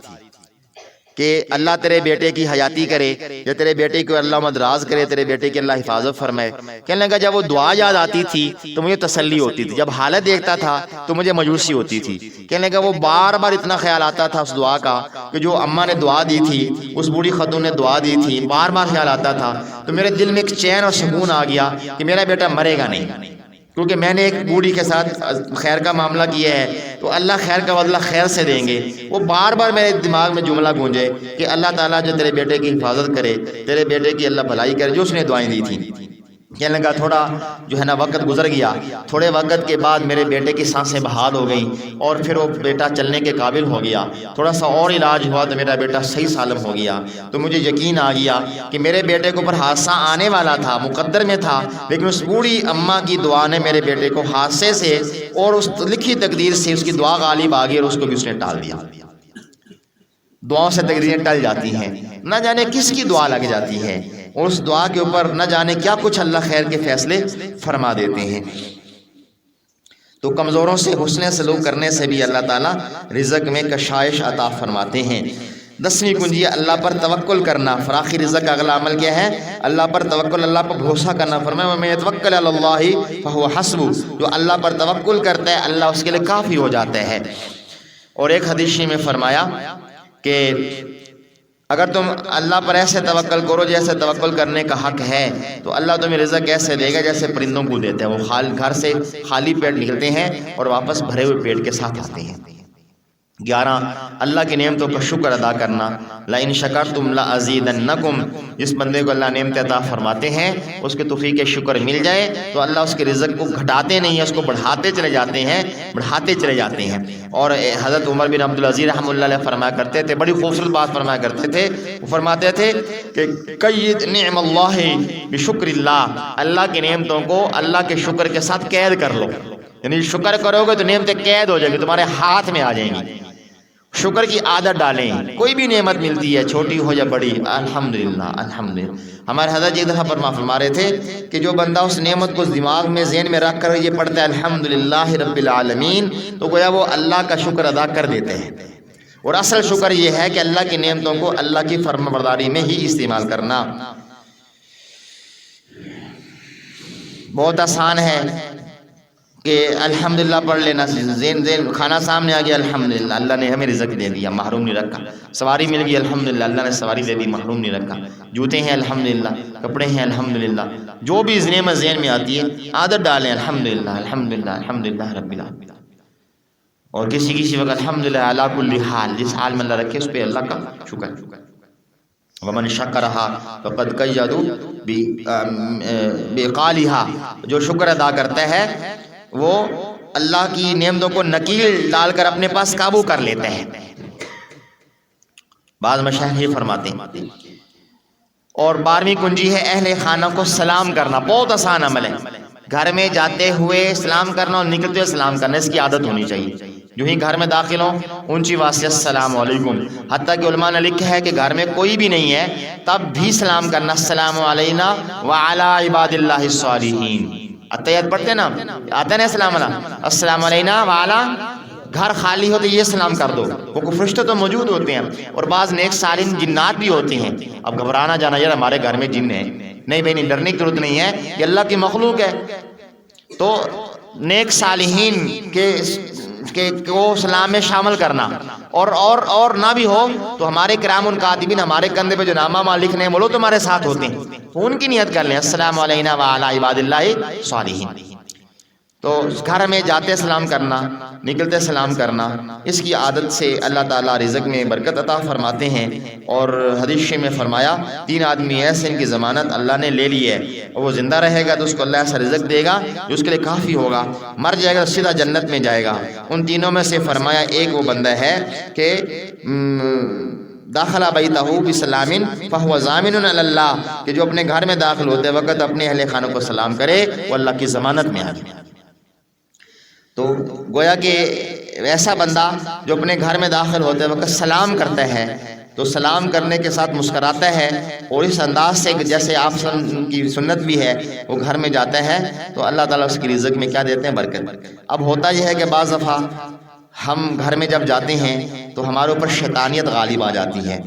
کہ اللہ تیرے بیٹے کی حیاتی کرے یا تیرے بیٹے کو اللہ مدراز کرے، تیرے بیٹے کی اللہ حفاظت فرمائے۔ کہنے لگا جب وہ دعا یاد آتی تھی تو مجھے تسلی ہوتی تھی، جب حالت دیکھتا تھا تو مجھے مایوسی ہوتی تھی۔ کہنے لگا وہ بار بار اتنا خیال آتا تھا اس دعا کا کہ جو اماں نے دعا دی تھی، اس بوڑھی خاتون نے دعا دی تھی، بار بار خیال آتا تھا، تو میرے دل میں ایک چین اور سکون آ گیا کہ میرا بیٹا مرے گا نہیں، کیونکہ میں نے ایک بوڑھی کے ساتھ خیر کا معاملہ کیا ہے تو اللہ خیر کا بدلہ خیر سے دیں گے۔ وہ بار بار میرے دماغ میں جملہ گونجے کہ اللہ تعالیٰ جو تیرے بیٹے کی حفاظت کرے، تیرے بیٹے کی اللہ بھلائی کرے، جو اس نے دعائیں دی تھیں۔ کہنے لگا تھوڑا جو ہے نا وقت گزر گیا، تھوڑے وقت کے بعد میرے بیٹے کی سانسیں بحال ہو گئیں اور پھر وہ بیٹا چلنے کے قابل ہو گیا۔ تھوڑا سا اور علاج ہوا تو میرا بیٹا صحیح سالم ہو گیا۔ تو مجھے یقین آ گیا کہ میرے بیٹے کے اوپر حادثہ آنے والا تھا، مقدر میں تھا، لیکن اس بوڑھی اماں کی دعا نے میرے بیٹے کو حادثے سے اور اس لکھی تقدیر سے اس کی دعا غالب آ گئی اور اس کو بھی اس نے ٹال دیا۔ دعاؤں سے تقدیریں ٹل جاتی ہیں، نہ جانے کس کی دعا لگ جاتی ہے، اور اس دعا کے اوپر نہ جانے کیا کچھ اللہ خیر کے فیصلے فرما دیتے ہیں۔ تو کمزوروں سے حسن سلوک کرنے سے بھی اللہ تعالیٰ رزق میں کشائش عطا فرماتے ہیں۔ 10ویں کنجی اللہ پر توکل کرنا۔ فراخی رزق کا اگلا عمل کیا ہے؟ اللہ پر توکل، اللہ پر بھروسہ کرنا۔ فرمایا وَمَن يَتَوَكَّلْ عَلَى اللَّهِ فَهُوَ حَسْبُهُ، جو اللہ پر توکل کرتا ہے اللہ اس کے لیے کافی ہو جاتا ہے۔ اور ایک حدیث میں فرمایا کہ اگر تم اللہ پر ایسے توکل کرو جیسے توکل کرنے کا حق ہے تو اللہ تمہیں رزق ایسے دے گا جیسے پرندوں کو دیتے ہیں، وہ گھر سے خالی پیٹ نکلتے ہیں اور واپس بھرے ہوئے پیٹ کے ساتھ آتے ہیں۔ 11 اللہ کی نعمتوں کا شکر ادا کرنا۔ لَإِن شَكَرْتُمْ لَأَزِيدَنَّكُمْ، جس بندے کو اللہ نعمت عطا فرماتے ہیں اس کے توفیق شکر مل جائے تو اللہ اس کے رزق کو گھٹاتے نہیں ہیں، اس کو بڑھاتے چلے جاتے ہیں، بڑھاتے چلے جاتے ہیں۔ اور حضرت عمر بن عبدالعزیز رحمہ اللہ علیہ فرمایا کرتے تھے، بڑی خوبصورت بات فرمایا کرتے تھے، وہ فرماتے تھے کہ قید نعم اللہ بشکر اللہ، اللہ کی نعمتوں کو اللہ کے شکر کے ساتھ قید کر لو، یعنی شکر کرو گے تو نعمتیں قید ہو جائیں گی، تمہارے ہاتھ میں آ جائیں گی۔ شکر کی عادت ڈالیں، کوئی بھی نعمت ملتی ہے چھوٹی ہو یا بڑی، الحمدللہ الحمدللہ۔ ہمارے حضرت ایک دفعہ فرما رہے تھے کہ جو بندہ اس نعمت کو دماغ میں ذہن میں رکھ کر یہ پڑھتا ہے الحمدللہ رب العالمین، تو گویا وہ اللہ کا شکر ادا کر دیتے ہیں۔ اور اصل شکر یہ ہے کہ اللہ کی نعمتوں کو اللہ کی فرما برداری میں ہی استعمال کرنا۔ بہت آسان ہے کہ الحمدللہ پڑھ لینا، زین کھانا سامنے آ گیا الحمدللہ اللہ نے ہمیں رزق دے دیا محروم نہیں رکھا، سواری مل گئی الحمدللہ اللہ نے سواری دے دی محروم نہیں رکھا، جوتے ہیں الحمدللہ، کپڑے ہیں الحمدللہ، جو بھی نعمت ذہن میں آتی ہے عادت ڈالیں الحمدللہ الحمدللہ الحمدللہ رب العالمین۔ اور کسی وقت الحمدللہ علی کل حال، جس حال میں اللہ رکھے اس پہ اللہ کا شکر۔ ومن شکرها فقد قید بقالها، جو شکر ادا کرتا ہے وہ اللہ کی نعمتوں کو نکیل ڈال کر اپنے پاس قابو کر لیتا ہے۔ بعض مشاہیر یہ فرماتے ہیں۔ اور 12ویں کنجی ہے اہل خانہ کو سلام کرنا۔ بہت آسان عمل ہے، گھر میں جاتے ہوئے سلام کرنا اور نکلتے ہوئے سلام کرنا، اس کی عادت ہونی چاہیے۔ جو ہی گھر میں داخل ہوں اونچی آواز سے السلام علیکم، حتیٰ کہ علماء نے لکھا ہے کہ گھر میں کوئی بھی نہیں ہے تب بھی سلام کرنا، السلام علینا وعلی عباد اللہ الصالحین۔ اتحیات پڑھتے ہیں نا، آتا ہے نا السلام علینا، السلام علینا وعلی، گھر خالی ہو تو یہ سلام کر دو، وہ فرشتے تو موجود ہوتے ہیں اور بعض نیک صالحین جنات بھی ہوتے ہیں۔ اب گھبرانا جانا یار ہمارے گھر میں جن ہے، نہیں بھائی نہیں، ڈرنے کی ضرورت نہیں ہے، یہ اللہ کی مخلوق ہے۔ تو نیک صالحین کے کو سلام میں شامل کرنا، اور نہ بھی ہو تو ہمارے کرام الکاتبین ہمارے کندھے پہ جو نامہ لکھنے ہیں وہ لوگ تمہارے ساتھ ہوتے ہیں، ان کی نیت کر لیں السلام علینا وعلی عباد اللہ الصالحین۔ تو گھر میں جاتے سلام کرنا، نکلتے سلام کرنا، اس کی عادت سے اللہ تعالیٰ رزق میں برکت عطا فرماتے ہیں۔ اور حدیث میں فرمایا 3 آدمی ایسے ان کی ضمانت اللہ نے لے لی ہے، اور وہ زندہ رہے گا تو اس کو اللہ ایسا رزق دے گا جو اس کے لیے کافی ہوگا، مر جائے گا تو سیدھا جنت میں جائے گا۔ ان تینوں میں سے فرمایا ایک وہ بندہ ہے کہ داخلہ بیتہ بسلام فہو ضامن علی اللہ، کہ جو اپنے گھر میں داخل ہوتے وقت اپنے اہل خانوں کو سلام کرے وہ اللہ کی ضمانت میں آ جائے۔ تو گویا کہ ایسا بندہ جو اپنے گھر میں داخل ہوتے وقت سلام کرتا ہے تو سلام کرنے کے ساتھ مسکراتا ہے، اور اس انداز سے جیسے آپ کی سنت بھی ہے وہ گھر میں جاتا ہے تو اللہ تعالیٰ اس کی رزق میں کیا دیتے ہیں؟ برکت۔ اب ہوتا یہ ہے کہ بعض دفعہ ہم گھر میں جب جاتے ہیں تو ہمارے اوپر شیطانیت غالب آ جاتی ہے،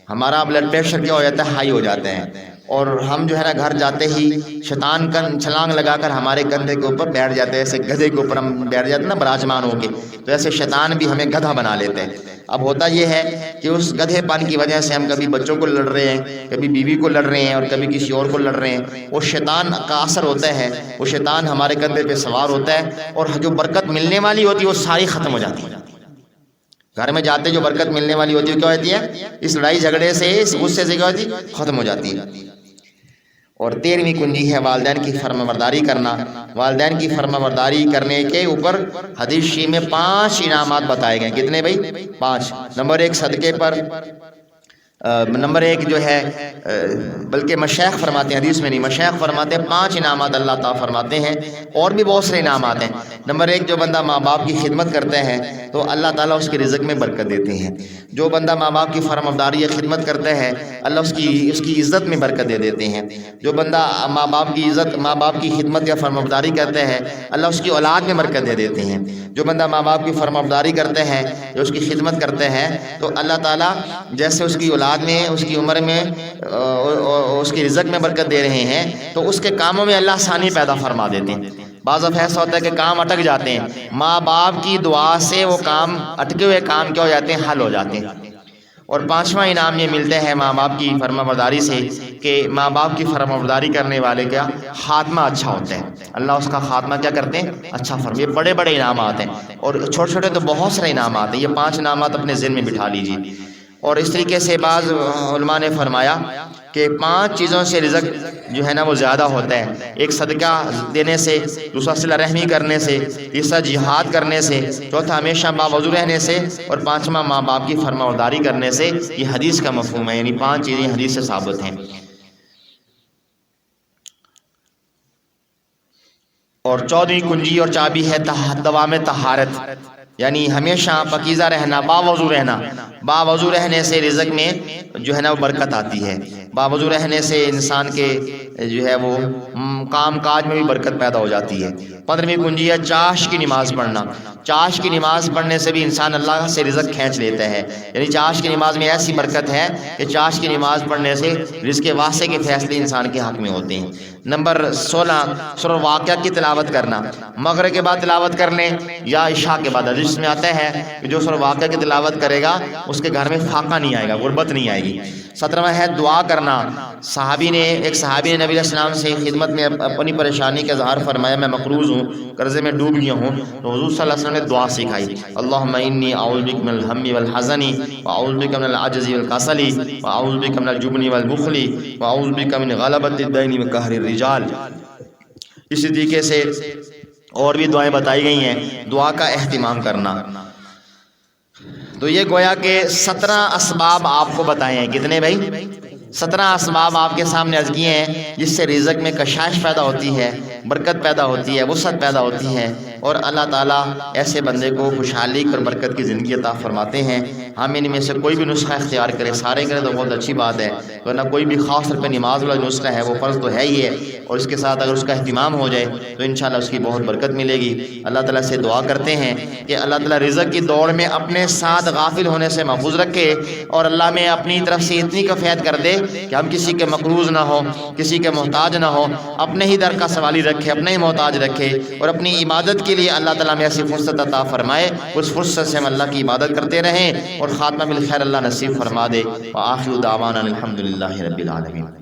ہمارا بلڈ پریشر کیا ہو جاتا ہے، ہائی ہو جاتا ہے، اور ہم جو ہے نا گھر جاتے ہی شیطان چھلانگ لگا کر ہمارے کندھے کے اوپر بیٹھ جاتے ہیں، ایسے گدھے کے اوپر ہم بیٹھ جاتے ہیں نا براجمان ہو کے، تو ایسے شیطان بھی ہمیں گدھا بنا لیتے ہیں۔ اب ہوتا یہ ہے کہ اس گدھے پن کی وجہ سے ہم کبھی بچوں کو لڑ رہے ہیں، کبھی بیوی کو لڑ رہے ہیں، اور کبھی کسی اور کو لڑ رہے ہیں، وہ شیطان کا اثر ہوتا ہے، وہ شیطان ہمارے کندھے پہ سوار ہوتا ہے، اور جو برکت ملنے والی ہوتی ہے وہ ساری ختم ہو جاتی ہے۔ گھر میں جاتے جو برکت ملنے والی ہوتی ہے کیا ہوتی ہے، اس لڑائی جھگڑے سے، اس غصے سے کیا ہوتی ہے، ختم ہو جاتی ہے۔ اور 13ویں کنجی ہے والدین کی فرمانبرداری کرنا۔ والدین کی فرمانبرداری کرنے کے اوپر حدیث شریف میں 5 انعامات بتائے گئے۔ کتنے بھائی؟ 5۔ نمبر 1 صدقے پر، نمبر 1 جو ہے بلکہ مشائخ فرماتے ہیں، حدیث میں نہیں، مشائخ فرماتے ہیں 5 انعامات اللہ تعالیٰ فرماتے ہیں، اور بھی بہت سے انعامات ہیں۔ نمبر 1 جو بندہ ماں باپ کی خدمت کرتا ہے تو اللہ تعالیٰ اس کے رزق میں برکت دیتے ہیں۔ جو بندہ ماں باپ کی فرمانبرداری یا خدمت کرتا ہے اللہ اس کی عزت میں برکت دے دیتے ہیں۔ جو بندہ ماں باپ کی خدمت یا فرمانبرداری کرتا ہے اللہ اس کی اولاد میں برکت دے دیتے ہیں۔ جو بندہ ماں باپ کی فرمانبرداری کرتا ہے یا اس کی خدمت کرتا ہے تو اللہ تعالیٰ جیسے اس کی اولاد میں، اس کی عمر میں، اس کی رزق میں برکت دے رہے ہیں، تو اس کے کاموں میں اللہ آسانی پیدا فرما دیتے ہیں۔ بعض دفعہ ایسا ہوتا ہے کہ کام اٹک جاتے ہیں، ماں باپ کی دعا سے وہ کام، اٹکے ہوئے کام کیا ہو جاتے ہیں، حل ہو جاتے ہیں۔ اور 5واں انعام یہ ملتا ہے ماں باپ کی فرمانبرداری سے کہ ماں باپ کی فرمانبرداری کرنے والے کا خاتمہ اچھا ہوتا ہے، اللہ اس کا خاتمہ کیا کرتے ہیں، اچھا فرماتے ہیں۔ یہ بڑے بڑے انعامات ہیں، اور چھوٹے چھوٹے تو بہت سارے انعامات ہیں، یہ 5 انعامات اپنے ذہن میں بٹھا لیجیے۔ اور اس طریقے سے بعض علماء نے فرمایا کہ 5 چیزوں سے رزق جو ہے نا وہ زیادہ ہوتا ہے۔ 1 صدقہ دینے سے، دوسرا صلہ رحمی کرنے سے، تیسرا جہاد کرنے سے، چوتھا ہمیشہ باوضو رہنے سے، اور 5واں ماں باپ کی فرمانبرداری کرنے سے۔ یہ حدیث کا مفہوم ہے، یعنی 5 چیزیں حدیث سے ثابت ہیں۔ اور 14ویں کنجی اور چابی ہے دوام طہارت، یعنی ہمیشہ پاکیزہ رہنا، باوضو رہنا۔ باوضو رہنے سے رزق میں جو ہے نا وہ برکت آتی ہے، باوضو رہنے سے انسان کے جو ہے وہ کام کاج میں بھی برکت پیدا ہو جاتی ہے۔ 15ویں کنجی ہے چاش کی نماز پڑھنا۔ چاش کی نماز پڑھنے سے بھی انسان اللہ سے رزق کھینچ لیتا ہے، یعنی چاش کی نماز میں ایسی برکت ہے کہ چاش کی نماز پڑھنے سے رزق واسع کے فیصلے انسان کے حق میں ہوتے ہیں۔ نمبر 16 سورہ واقعہ کی تلاوت کرنا، مغرب کے بعد تلاوت کر لیں یا عشاء کے بعد۔ حدیث میں آتا ہے کہ جو سورہ واقعہ کی تلاوت کرے گا اس کے گھر میں فاقہ نہیں آئے گا، غربت نہیں آئے گی۔ 17واں ہے دعا کرنا۔ ایک صحابی نے نبی علیہ السلام سے خدمت میں اپنی پریشانی کا اظہار فرمایا، میں مقروض ہوں، قرضے میں ڈوب گیا ہوں، تو حضور صلی اللہ علیہ وسلم نے دعا سکھائی، اللہم انی اعوذ بک من الہم والحزن واعوذ بک من العجز والکسل واعوذ بک من الجبن والبخل واعوذ بک من غلبۃ الدین وقہر الرجال۔ اسی طریقے سے اور بھی دعائیں بتائی گئی ہیں، دعا کا اہتمام کرنا۔ تو یہ گویا کہ 17 اسباب آپ کو بتائے ہیں۔ کتنے بھائی؟ 17 اسباب آپ کے سامنے عرض کیے ہیں جس سے رزق میں کشائش پیدا ہوتی ہے، برکت پیدا ہوتی ہے، وسعت پیدا ہوتی ہے، اور اللہ تعالیٰ ایسے بندے کو خوشحالی اور برکت کی زندگی عطا فرماتے ہیں۔ ہم ان میں سے کوئی بھی نسخہ اختیار کرے، سارے کرے تو بہت اچھی بات ہے، ورنہ کوئی بھی خاص طور پہ نماز والا نسخہ ہے وہ فرض تو ہے ہی ہے، اور اس کے ساتھ اگر اس کا اہتمام ہو جائے تو انشاءاللہ اس کی بہت برکت ملے گی۔ اللہ تعالیٰ سے دعا کرتے ہیں کہ اللہ تعالیٰ رزق کی دوڑ میں اپنے ساتھ غافل ہونے سے محفوظ رکھے، اور اللہ میں اپنی طرف سے اتنی کفایت کر دے کہ ہم کسی کے مقروض نہ ہو، کسی کے محتاج نہ ہو، اپنے ہی در کا سوالی رکھے، اپنے ہی محتاج رکھے، اور اپنی عبادت کے لیے اللہ تعالیٰ میں ایسی فرصت عطا فرمائے، اس فرصت سے ہم اللہ کی عبادت کرتے رہیں، اور خاتمہ بالخیر اللہ نصیب فرما دے۔ وآخر دعوانا الحمدللہ رب العالمین۔